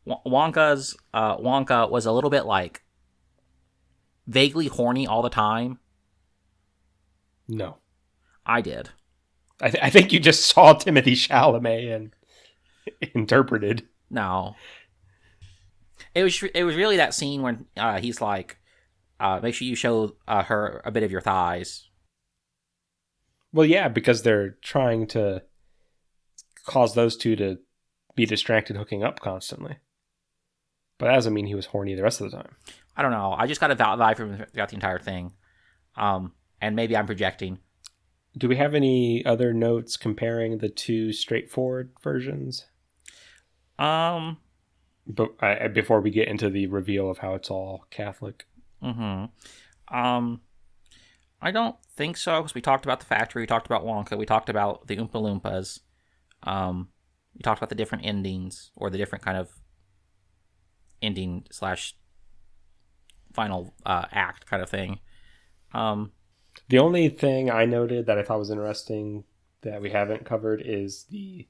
Wonka was a little bit, like, vaguely horny all the time? No. I did. I think you just saw Timothée Chalamet and interpreted. No. It was really that scene when he's like, make sure you show her a bit of your thighs. Well, yeah, because they're trying to cause those two to be distracted hooking up constantly. But that doesn't mean he was horny the rest of the time. I don't know. I just got a vibe from him throughout the entire thing. And maybe I'm projecting. Do we have any other notes comparing the two straightforward versions? But before we get into the reveal of how it's all Catholic. Mm-hmm. I don't think so, because we talked about the factory, we talked about Wonka, we talked about the Oompa Loompas. We talked about the different endings, or the different kind of ending / final act kind of thing. The only thing I noted that I thought was interesting that we haven't covered is the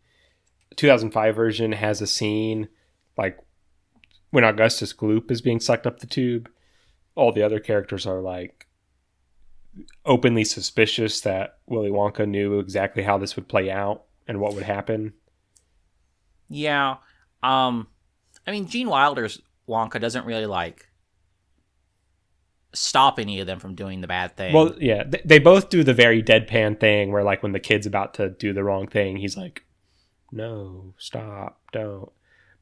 2005 version has a scene like when Augustus Gloop is being sucked up the tube. All the other characters are like openly suspicious that Willy Wonka knew exactly how this would play out and what would happen. Yeah. I mean, Gene Wilder's Wonka doesn't really like stop any of them from doing the bad thing. Well, yeah, they both do the very deadpan thing where, like, when the kid's about to do the wrong thing, he's like, no, stop, don't.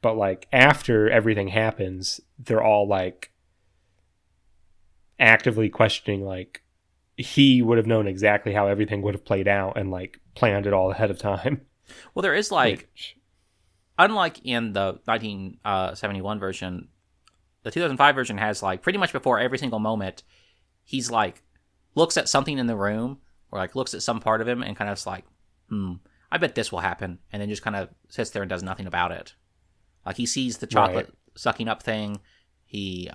But, like, after everything happens, they're all, like, actively questioning, like, he would have known exactly how everything would have played out and, like, planned it all ahead of time. Well, there is, like, unlike in the 1971 version, the 2005 version has, like, pretty much before every single moment, he's, like, looks at something in the room or, like, looks at some part of him and kind of is like, I bet this will happen. And then just kind of sits there and does nothing about it. Like, he sees the chocolate sucking up thing. He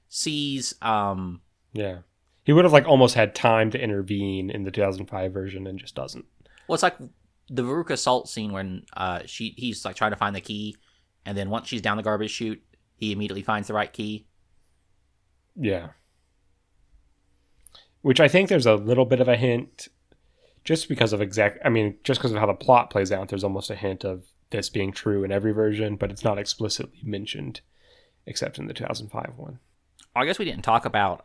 sees... yeah. He would have, like, almost had time to intervene in the 2005 version and just doesn't. Well, it's like the Veruca Salt scene when he's, like, trying to find the key. And then once she's down the garbage chute, he immediately finds the right key. Yeah. Which I think there's a little bit of a hint, just because of just because of how the plot plays out, there's almost a hint of this being true in every version, but it's not explicitly mentioned, except in the 2005 one. I guess we didn't talk about,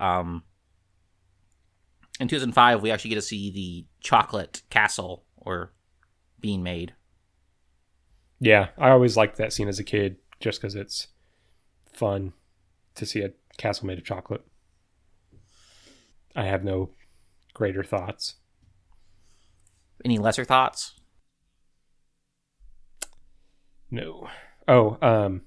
in 2005, we actually get to see the chocolate castle, being made. Yeah, I always liked that scene as a kid, just because it's fun to see a castle made of chocolate. I have no greater thoughts. Any lesser thoughts? No. Oh,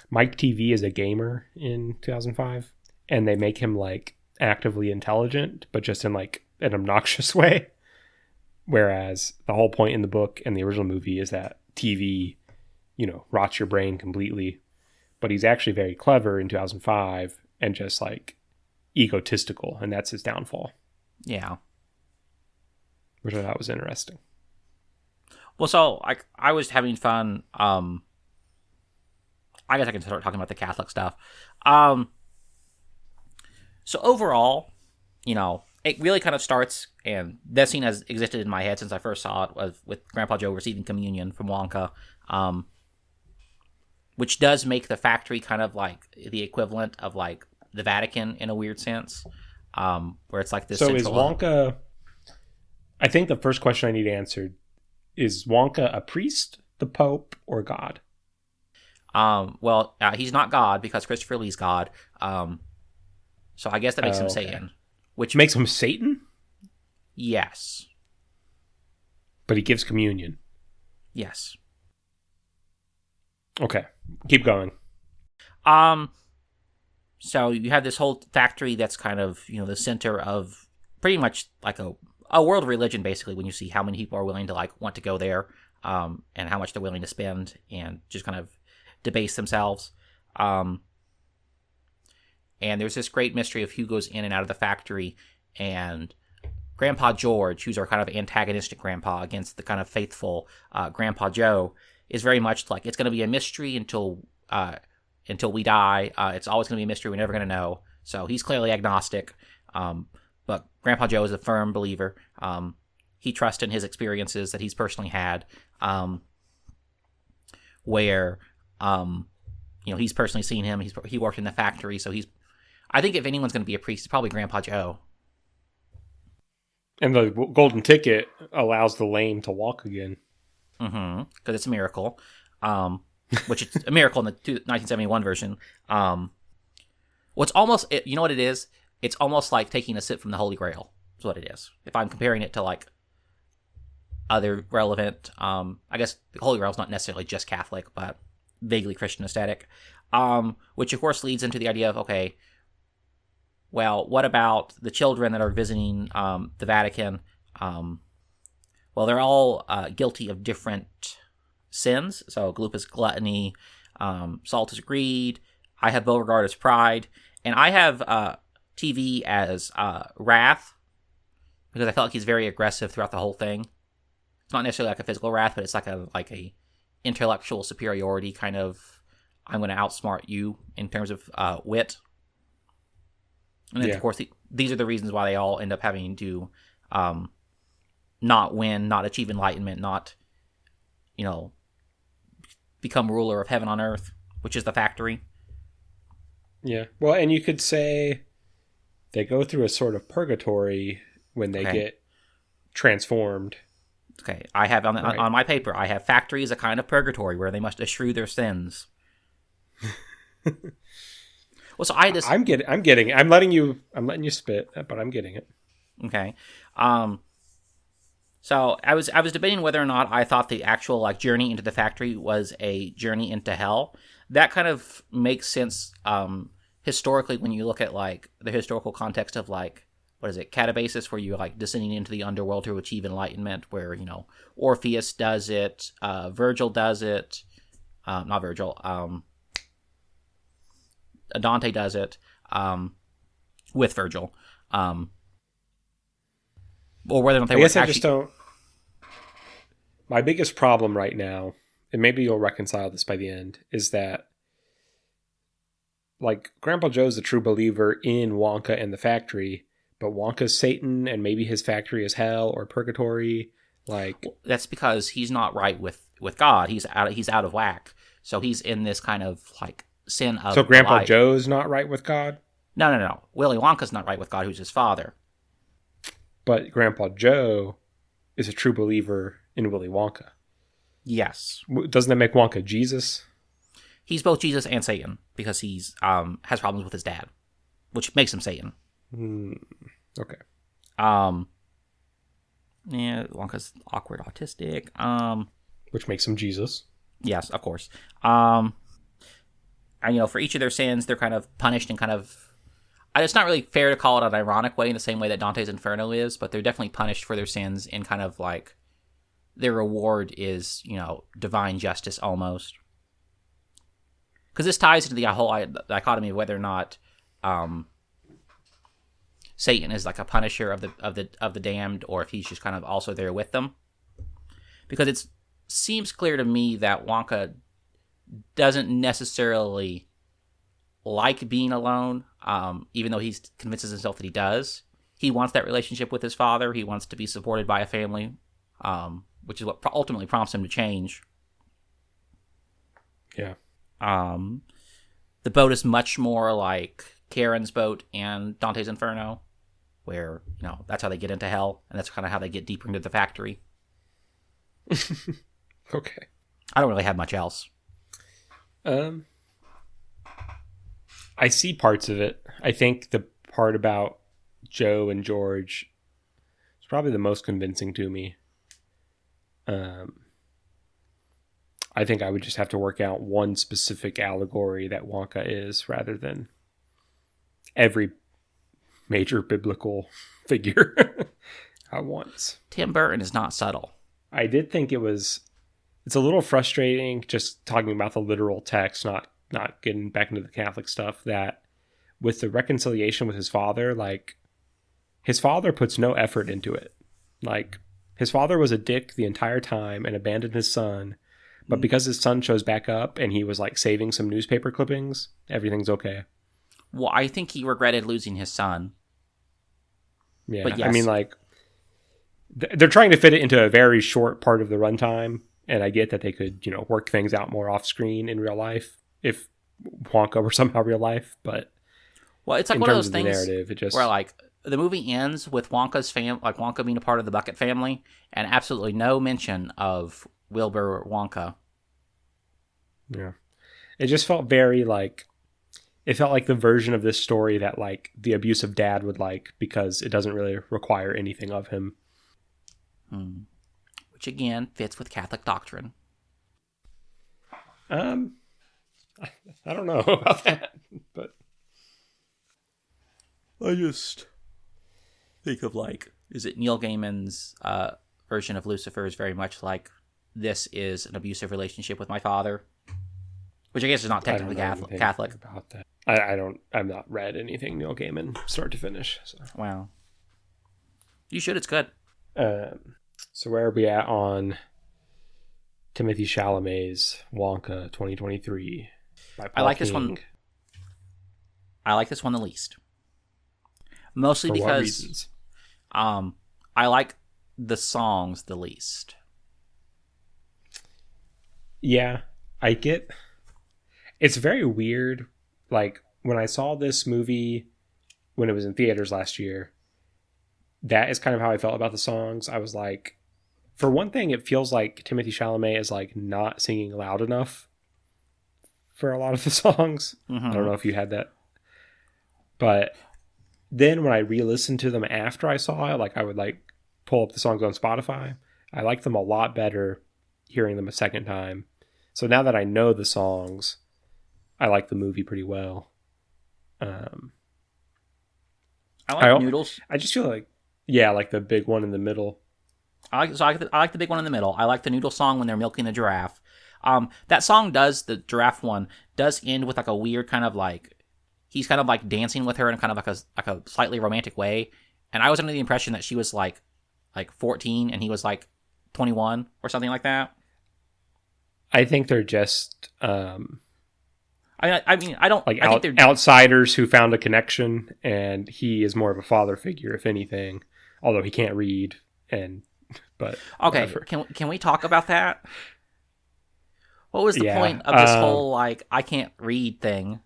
Mike TV is a gamer in 2005, and they make him, like, actively intelligent, but just in, like, an obnoxious way. Whereas the whole point in the book and the original movie is that TV, rots your brain completely. But he's actually very clever in 2005 and just, like, egotistical, and that's his downfall. Yeah. Which I thought was interesting. Well, so I was having fun. I guess I can start talking about the Catholic stuff. So overall, it really kind of starts, and that scene has existed in my head since I first saw it, with Grandpa Joe receiving communion from Wonka, which does make the factory kind of like the equivalent of, like, the Vatican in a weird sense, where it's like this. So is Wonka? I think the first question I need answered is: Wonka a priest, the Pope, or God? Well, he's not God because Christopher Lee's God. So I guess that makes him Satan. Which makes him Satan? Yes. But he gives communion. Yes. Okay. Keep going. So you have this whole factory that's kind of, the center of pretty much like a world religion, basically, when you see how many people are willing to, like, want to go there, and how much they're willing to spend and just kind of debase themselves. And there's this great mystery of who goes in and out of the factory, and Grandpa George, who's our kind of antagonistic grandpa against the kind of faithful Grandpa Joe, is very much like, it's going to be a mystery until we die. It's always going to be a mystery. We're never going to know. So he's clearly agnostic, but Grandpa Joe is a firm believer. He trusts in his experiences that he's personally had, where he's personally seen him. He worked in the factory, so I think if anyone's going to be a priest, it's probably Grandpa Joe. And the golden ticket allows the lame to walk again. Mm-hmm. Because it's a miracle. Which is a miracle in the 1971 version. What's almost, you know what it is? It's almost like taking a sip from the Holy Grail. That's what it is. If I'm comparing it to, like, other relevant, I guess the Holy Grail is not necessarily just Catholic, but vaguely Christian aesthetic. Which of course leads into the idea of, okay, well, what about the children that are visiting the Vatican? Well, they're all guilty of different sins. So Gloop is gluttony, Salt is greed, I have Beauregard as pride, and I have TV as wrath, because I felt like he's very aggressive throughout the whole thing. It's not necessarily like a physical wrath, but it's like a intellectual superiority kind of, I'm going to outsmart you in terms of wit. And then, Yeah. of course, these are the reasons why they all end up having to not win, not achieve enlightenment, not, become ruler of heaven on earth, which is the factory. Yeah. Well, and you could say they go through a sort of purgatory when they get transformed. Okay, I have Right. on my paper, I have factory is a kind of purgatory where they must eschew their sins. Well, so I had this. I'm getting it. I'm letting you spit, but I'm getting it. Okay. So I was debating whether or not I thought the actual like journey into the factory was a journey into hell. That kind of makes sense historically when you look at like the historical context of like what is it, catabasis, where you're like descending into the underworld to achieve enlightenment, where Orpheus does it, Virgil does it, not Virgil, Dante does it with Virgil. Or whether or not they I were guess actually... I just don't. My biggest problem right now, and maybe you'll reconcile this by the end, is that like Grandpa Joe's a true believer in Wonka and the factory, but Wonka's Satan and maybe his factory is hell or purgatory. Like that's because he's not right with God. He's out of whack. So he's in this kind of like sin of... So Grandpa life. Joe's not right with God? No. Willy Wonka's not right with God, who's his father. But Grandpa Joe is a true believer in Willy Wonka. Yes. Doesn't that make Wonka Jesus? He's both Jesus and Satan because he's has problems with his dad, which makes him Satan. Okay. Yeah, Wonka's awkward autistic. Which makes him Jesus. Yes, of course. And for each of their sins, they're kind of punished in kind of... It's not really fair to call it an ironic way in the same way that Dante's Inferno is, but they're definitely punished for their sins in kind of like their reward is, divine justice almost. Because this ties into the whole dichotomy of whether or not Satan is like a punisher of the damned, or if he's just kind of also there with them. Because it seems clear to me that Wonka doesn't necessarily like being alone, even though he convinces himself that he does. He wants that relationship with his father. He wants to be supported by a family, which is what ultimately prompts him to change. Yeah. The boat is much more like Karen's boat and Dante's Inferno, where, that's how they get into hell, and that's kind of how they get deeper into the factory. Okay. I don't really have much else. I see parts of it. I think the part about Joe and George is probably the most convincing to me. I think I would just have to work out one specific allegory that Wonka is, rather than every major biblical figure at once. Tim Burton is not subtle. I did think it's a little frustrating just talking about the literal text, not getting back into the Catholic stuff, that with the reconciliation with his father, like his father puts no effort into it. Like his father was a dick the entire time and abandoned his son, but because his son shows back up and he was like saving some newspaper clippings, everything's okay. Well, I think he regretted losing his son. Yeah, but yes. I mean, like they're trying to fit it into a very short part of the runtime, and I get that they could, work things out more off screen in real life if Wonka were somehow real life. But well, it's like in one of terms those of the things narrative, it just... where like the movie ends with Wonka's like Wonka being a part of the Bucket family, and absolutely no mention of Wilbur Wonka. Yeah, it just felt very like... It felt like the version of this story that like the abusive dad would like, because it doesn't really require anything of him. Which again fits with Catholic doctrine. I don't know about that, but I just think of like, is it Neil Gaiman's version of Lucifer is very much like, this is an abusive relationship with my father, which I guess is not technically Catholic. About that. I've not read anything Neil Gaiman start to finish. So. Wow. You should, it's good. So where are we at on Timothy Chalamet's Wonka 2023 by Paul I like King? this one. I like this one the least. Mostly For what because reasons? I like the songs the least. Yeah, I get. It's very weird. Like when I saw this movie when it was in theaters last year, that is kind of how I felt about the songs. I was like, for one thing, it feels like Timothy Chalamet is like not singing loud enough for a lot of the songs. I don't Mm-hmm. know if you had that, but then when I re-listened to them after I saw it, like I would like pull up the songs on Spotify. I like them a lot better hearing them a second time. So now that I know the songs, I like the movie pretty well. Um, I like I Noodles. I just feel like yeah, like the big one in the middle. I like the big one in the middle. I like the Noodle song when they're milking the giraffe. That song does the giraffe one does end with like a weird kind of like he's kind of like dancing with her in kind of like a slightly romantic way. And I was under the impression that she was like 14 and he was like 21 or something like that. I think they're just I mean, I don't. like I think they're outsiders who found a connection, and he is more of a father figure, if anything. Although he can't read, and but okay. whatever. Can we talk about that? What was the Yeah. point of this whole like I can't read thing?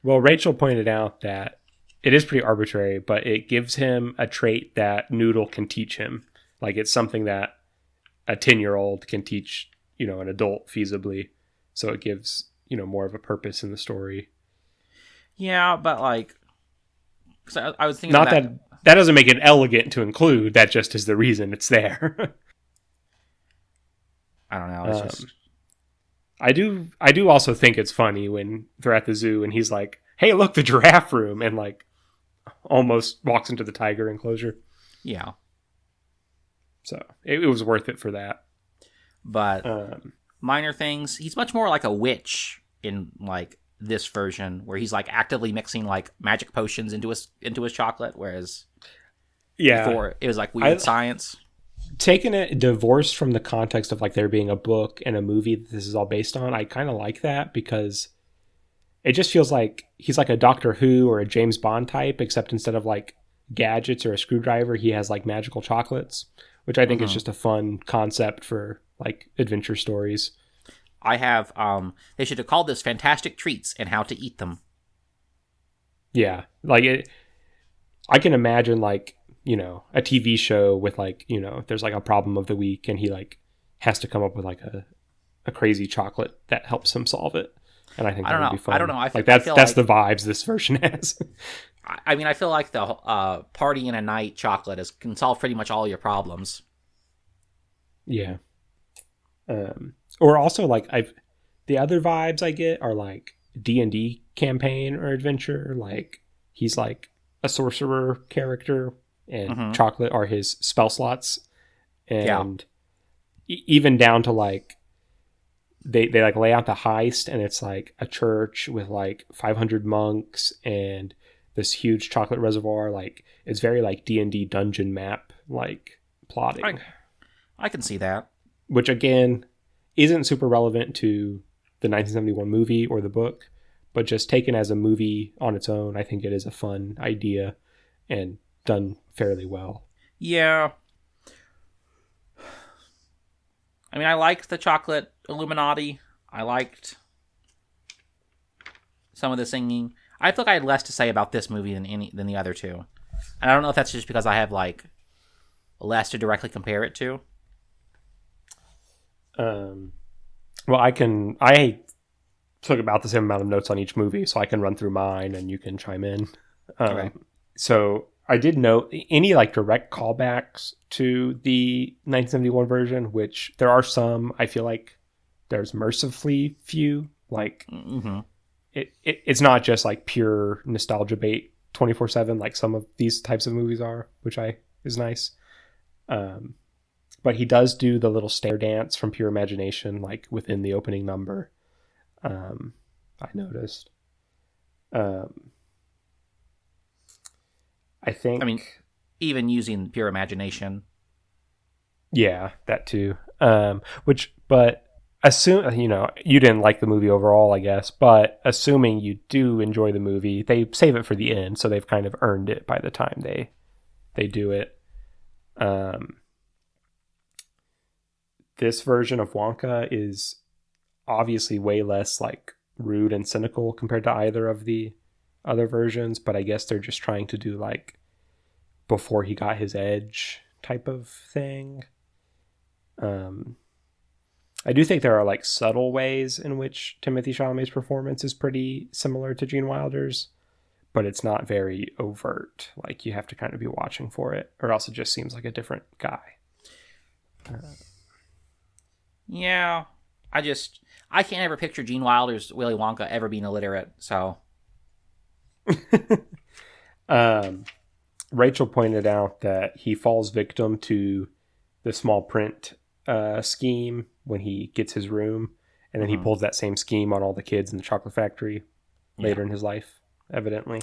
Well, Rachel pointed out that it is pretty arbitrary, but it gives him a trait that Noodle can teach him. Like it's something that a 10-year-old can teach, an adult feasibly. So it gives, more of a purpose in the story. Yeah, but like, 'cause I was thinking Not of that doesn't make it elegant to include. That just is the reason it's there. I don't know. It's just I do also think it's funny when they're at the zoo and he's like, "Hey, look, the giraffe room," and like almost walks into the tiger enclosure. yeah. So it was worth it for that. But Um, minor things. He's much more like a witch in like this version, where he's like actively mixing like magic potions into his chocolate, whereas yeah, before it was like weird science. taking it divorced from the context of like there being a book and a movie that this is all based on, I kind of like that because it just feels like he's like a Doctor Who or a James Bond type, except instead of like gadgets or a screwdriver, he has like magical chocolates, which I think is just a fun concept for like adventure stories. I have they should have called this Fantastic Treats and How to Eat Them. Yeah, like I can imagine like a TV show with like there's like a problem of the week and he like has to come up with like a crazy chocolate that helps him solve it, and I think that would be fun. I don't know. That's like, the vibes this version has. I mean, I feel like the party in a night chocolate can solve pretty much all your problems. Yeah. Or also like the other vibes I get are like D&D campaign or adventure. Like he's like a sorcerer character and chocolate are his spell slots. And even down to like, they like lay out the heist and it's like a church with like 500 monks and this huge chocolate reservoir. Like it's very like D&D dungeon map, like plotting. I can see that. Which again isn't super relevant to the 1971 movie or the book, but just taken as a movie on its own, I think it is a fun idea and done fairly well. Yeah. I mean, I liked the chocolate Illuminati. I liked some of the singing. I feel like I had less to say about this movie than the other two. And I don't know if that's just because I have like less to directly compare it to. Well, I took about the same amount of notes on each movie, so I can run through mine and you can chime in. Okay. So I did note any like direct callbacks to the 1971 version, which there are some. I feel like there's mercifully few. Like it's not just like pure nostalgia bait 24/7 like some of these types of movies are, which is nice. But he does do the little stair dance from Pure Imagination, like within the opening number. I noticed. I think. I mean, even using Pure Imagination. Yeah, that too. But assume, you didn't like the movie overall, I guess, but assuming you do enjoy the movie, they save it for the end, so they've kind of earned it by the time they do it. This version of Wonka is obviously way less like rude and cynical compared to either of the other versions, but I guess they're just trying to do like before he got his edge type of thing. I do think there are like subtle ways in which Timothée Chalamet's performance is pretty similar to Gene Wilder's, but it's not very overt. Like you have to kind of be watching for it, or else it just seems like a different guy. Yeah, I can't ever picture Gene Wilder's Willy Wonka ever being illiterate, so. Rachel pointed out that he falls victim to the small print scheme when he gets his room, and then he pulls that same scheme on all the kids in the chocolate factory later in his life, evidently.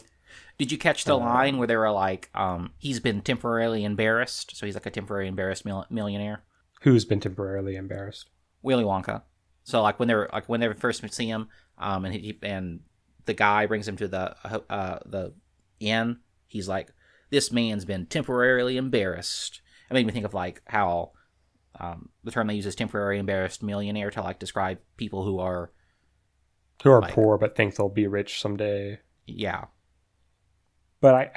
Did you catch the line where they were like, he's been temporarily embarrassed, so he's like a temporary embarrassed millionaire? Who's been temporarily embarrassed? Willy Wonka. So like when they first see him, and the guy brings him to the inn, he's like, this man's been temporarily embarrassed. It made me think of like how the term they use is temporary embarrassed millionaire to like describe people who are like, poor but think they'll be rich someday. Yeah. But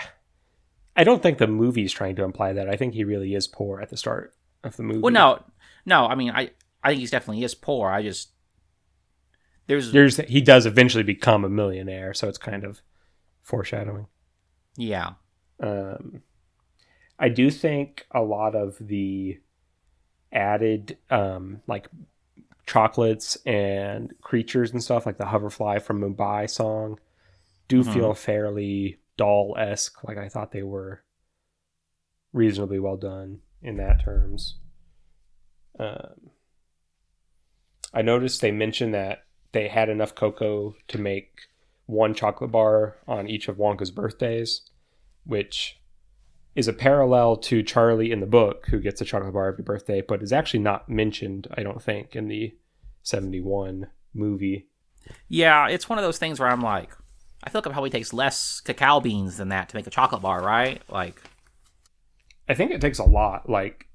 I don't think the movie's trying to imply that. I think he really is poor at the start of the movie. Well, no. I mean, I think he definitely is poor. I just he does eventually become a millionaire, so it's kind of foreshadowing. Yeah. I do think a lot of the added like chocolates and creatures and stuff, like the hoverfly from Mumbai song, do feel fairly doll-esque. Like I thought they were reasonably well done in that terms. I noticed they mentioned that they had enough cocoa to make one chocolate bar on each of Wonka's birthdays, which is a parallel to Charlie in the book, who gets a chocolate bar every birthday, but is actually not mentioned, I don't think, in the 71 movie. Yeah, it's one of those things where I'm like, I feel like it probably takes less cacao beans than that to make a chocolate bar, right? Like, I think it takes a lot. Like,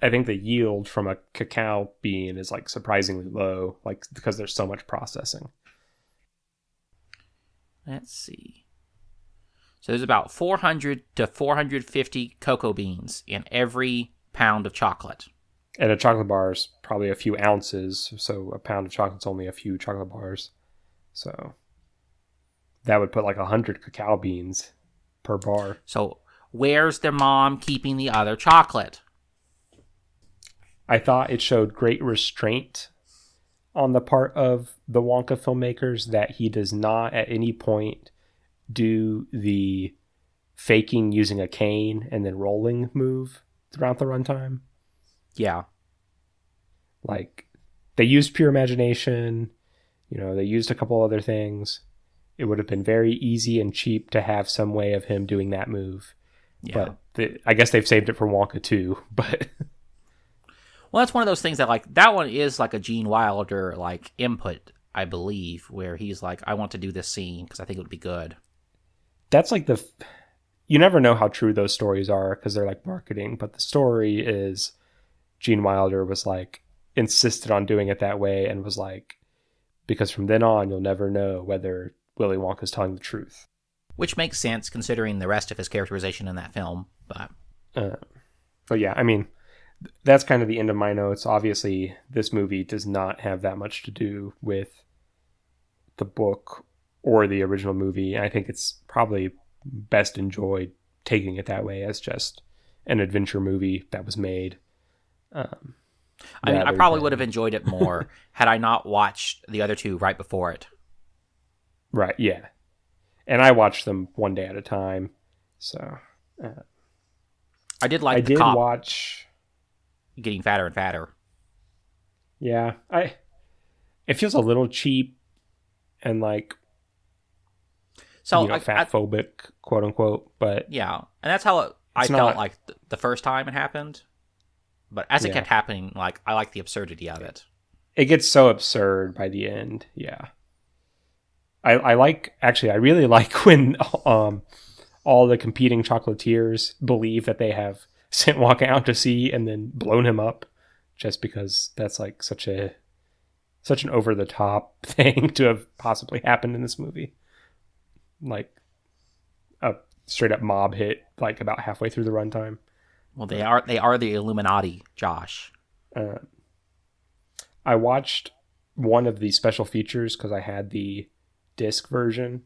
I think the yield from a cacao bean is like surprisingly low, like because there's so much processing. Let's see. So there's about 400 to 450 cocoa beans in every pound of chocolate. And a chocolate bar is probably a few ounces, so a pound of chocolate's only a few chocolate bars. So that would put like 100 cacao beans per bar. So where's their mom keeping the other chocolate? I thought it showed great restraint on the part of the Wonka filmmakers that he does not at any point do the faking using a cane and then rolling move throughout the runtime. Yeah. Like, they used pure imagination, they used a couple other things. It would have been very easy and cheap to have some way of him doing that move. Yeah. But I guess they've saved it for Wonka too, but... Well, that's one of those things that, like, that one is like a Gene Wilder, like, input, I believe, where he's like, I want to do this scene because I think it would be good. That's like you never know how true those stories are because they're like marketing, but the story is Gene Wilder was like, insisted on doing it that way and was like, because from then on, you'll never know whether Willy Wonka's telling the truth. Which makes sense considering the rest of his characterization in that film, but yeah, I mean, that's kind of the end of my notes. Obviously, this movie does not have that much to do with the book or the original movie. I think it's probably best enjoyed taking it that way as just an adventure movie that was made. I mean, I probably would have enjoyed it more had I not watched the other two right before it. Right, yeah. And I watched them one day at a time, so... I did like the cop watch... getting fatter and fatter. Yeah, it feels a little cheap and like, fat phobic, quote unquote. But yeah, and that's how I felt like the first time it happened. But as it kept happening, like I like the absurdity of it. it gets so absurd by the end. Yeah. I really like when all the competing chocolatiers believe that they have sent Wonka out to sea and then blown him up, just because that's like such an over the top thing to have possibly happened in this movie. Like a straight up mob hit, like about halfway through the runtime. Well, they are the Illuminati, Josh. I watched one of the special features because I had the disc version.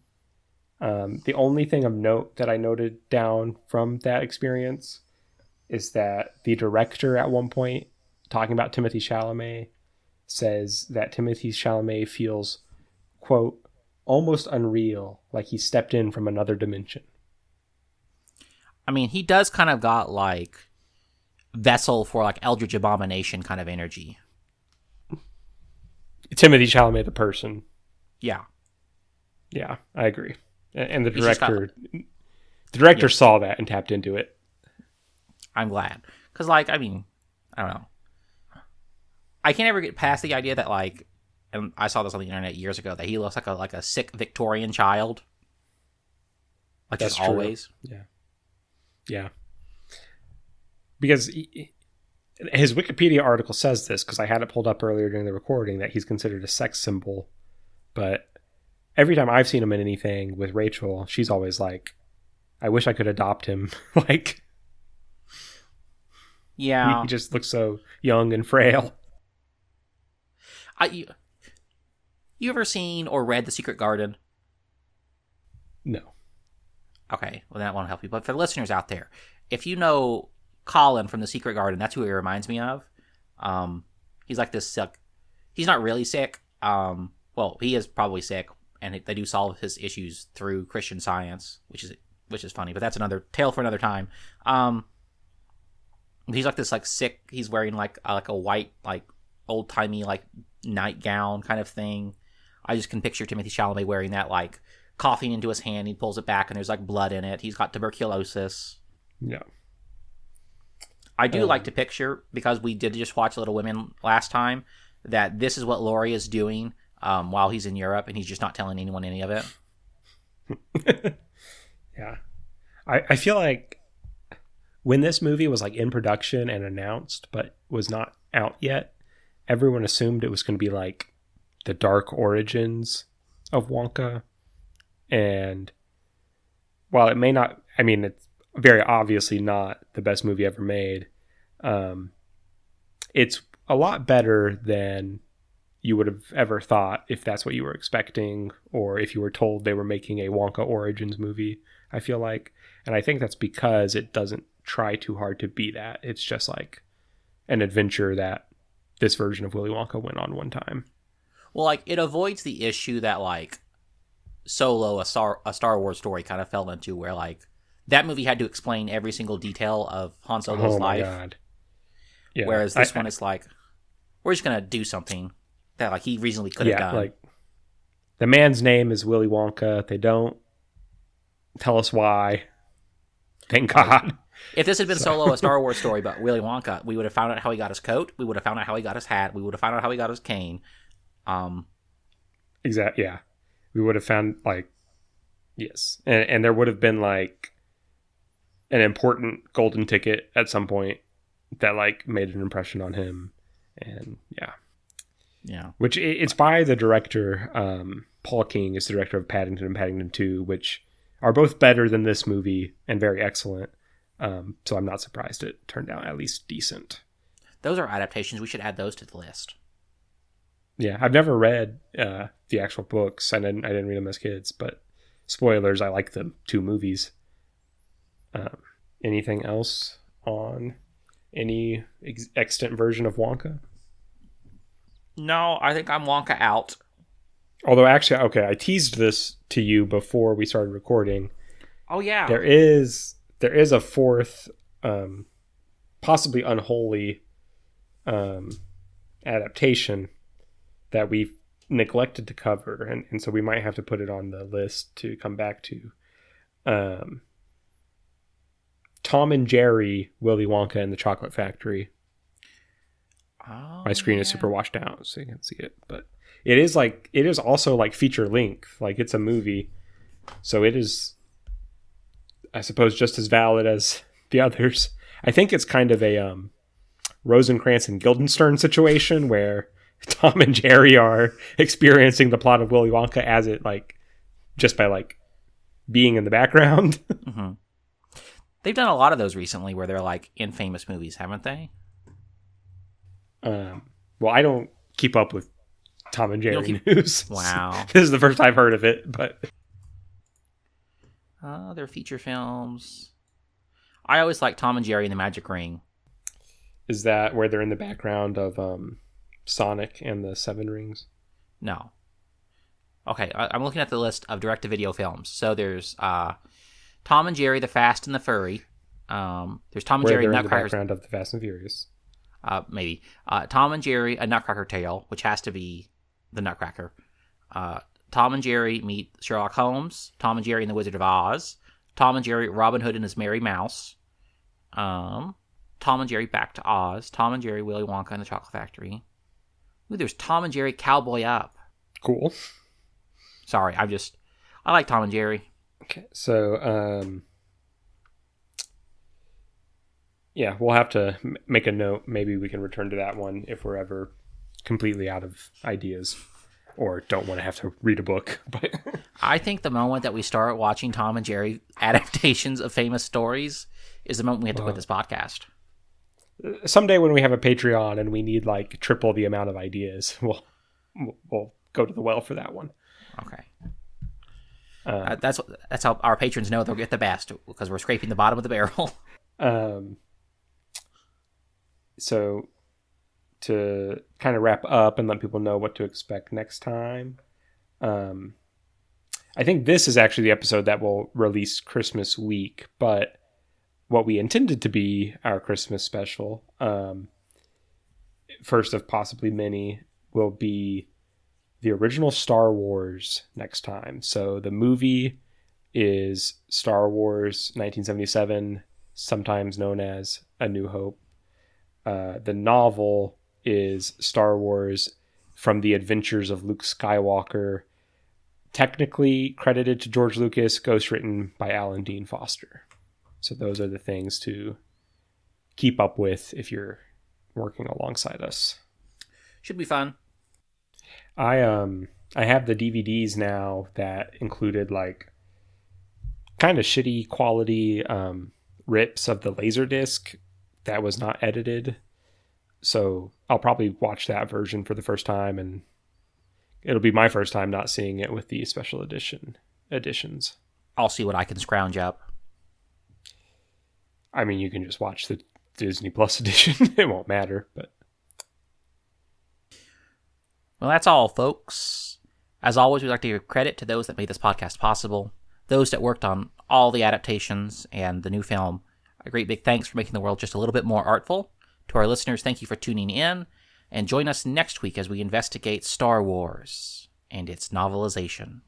The only thing of note that I noted down from that experience is that the director at one point, talking about Timothée Chalamet, says that Timothée Chalamet feels, quote, almost unreal, like he stepped in from another dimension. I mean, he does kind of got like vessel for like Eldritch Abomination kind of energy. Timothée Chalamet, the person. Yeah. Yeah, I agree. And the director saw that and tapped into it. I'm glad. Because, like, I mean, I don't know. I can't ever get past the idea that, like, and I saw this on the internet years ago, that he looks like a sick Victorian child. Like, that's just always. Yeah. Yeah. Because his Wikipedia article says this, because I had it pulled up earlier during the recording, that he's considered a sex symbol. But every time I've seen him in anything with Rachel, she's always like, I wish I could adopt him. Like, yeah, he just looks so young and frail. You ever seen or read The Secret Garden? No. Okay, well, that won't help you. But for the listeners out there, if you know Colin from The Secret Garden, that's who he reminds me of. He's like this sick. He's not really sick. Well, he is probably sick, and they do solve his issues through Christian Science, which is funny. But that's another tale for another time. He's like this like sick. He's wearing like a white like old timey like nightgown kind of thing. I just can picture Timothée Chalamet wearing that, like coughing into his hand. He pulls it back, and there's like blood in it. He's got tuberculosis. Yeah. I do like to picture, because we did just watch Little Women last time, that this is what Laurie is doing while he's in Europe, and he's just not telling anyone any of it. Yeah. I feel like when this movie was like in production and announced, but was not out yet, everyone assumed it was going to be like the dark origins of Wonka. And while it may not, I mean, it's very obviously not the best movie ever made, it's a lot better than you would have ever thought if that's what you were expecting, or if you were told they were making a Wonka Origins movie, I feel like. And I think that's because it doesn't try too hard to be that. It's just like an adventure that this version of Willy Wonka went on one time. Well, like, it avoids the issue that, like, Solo, a Star Wars story, kind of fell into, where, like, that movie had to explain every single detail of Han Solo's life. God. Yeah. Whereas this one is like, we're just going to do something that, like, he reasonably could have done. Like, the man's name is Willy Wonka. They don't tell us why. Thank God. If this had been Solo, a Star Wars story about Willy Wonka, we would have found out how he got his coat. We would have found out how he got his hat. We would have found out how he got his cane. Exactly. Yeah. We would have found, like, yes. And there would have been, like, an important golden ticket at some point that, like, made an impression on him. And yeah. Yeah. Which it's by the director, Paul King is the director of Paddington and Paddington 2, which are both better than this movie and very excellent. So I'm not surprised it turned out at least decent. Those are adaptations. We should add those to the list. Yeah, I've never read the actual books. I didn't read them as kids, but spoilers, I like the two movies. Anything else on any extant version of Wonka? No, I think I'm Wonka out. Although, actually, okay, I teased this to you before we started recording. Oh, yeah. There is a fourth, possibly unholy adaptation that we've neglected to cover, and so we might have to put it on the list to come back to. Tom and Jerry, Willy Wonka and the Chocolate Factory. Oh, My screen is yeah. super washed out, so you can't see it. But it is also like feature length. Like it's a movie, so it is, I suppose, just as valid as the others. I think it's kind of a Rosencrantz and Guildenstern situation where Tom and Jerry are experiencing the plot of Willy Wonka as it like just by like being in the background. Mm-hmm. They've done a lot of those recently where they're like in famous movies, haven't they? Well, I don't keep up with Tom and Jerry news. Wow. This is the first I've heard of it, but They're feature films. I always like Tom and Jerry and the Magic Ring. is that where they're in the background of Sonic and the Seven Rings? No. Okay, I'm looking at the list of direct-to-video films. So there's Tom and Jerry, the Fast and the Furry. There's Tom and Where Jerry, they're in the Nutcracker. background of the Fast and Furious. Maybe. Tom and Jerry, A Nutcracker Tale, which has to be the Nutcracker. Tom and Jerry meet Sherlock Holmes. Tom and Jerry and the Wizard of Oz. Tom and Jerry, Robin Hood and his Merry Mouse. Tom and Jerry, Back to Oz. Tom and Jerry, Willy Wonka and the Chocolate Factory. Ooh, there's Tom and Jerry, Cowboy Up. Cool. Sorry, I like Tom and Jerry. Okay, so yeah, we'll have to make a note. Maybe we can return to that one if we're ever completely out of ideas or don't want to have to read a book. But I think the moment that we start watching Tom and Jerry adaptations of famous stories is the moment we have to quit this podcast. someday when we have a Patreon and we need like triple the amount of ideas, we'll go to the well for that one. Okay. That's how our patrons know they'll get the best, because we're scraping the bottom of the barrel. So to kind of wrap up and let people know what to expect next time, I think this is actually the episode that will release Christmas week, but what we intended to be our Christmas special, first of possibly many, will be the original Star Wars next time. So the movie is Star Wars 1977, sometimes known as A New Hope. The novel is Star Wars From the Adventures of Luke Skywalker, technically credited to George Lucas, ghostwritten by Alan Dean Foster. So those are the things to keep up with if you're working alongside us. Should be fun. I have the DVDs now that included like kind of shitty quality rips of the Laserdisc that was not edited. So I'll probably watch that version for the first time, and it'll be my first time not seeing it with the special editions. I'll see what I can scrounge up. I mean, you can just watch the Disney Plus edition. It won't matter, but... Well, that's all, folks. As always, we'd like to give credit to those that made this podcast possible, those that worked on all the adaptations and the new film. A great big thanks for making the world just a little bit more artful. To our listeners, thank you for tuning in, and join us next week as we investigate Star Wars and its novelization.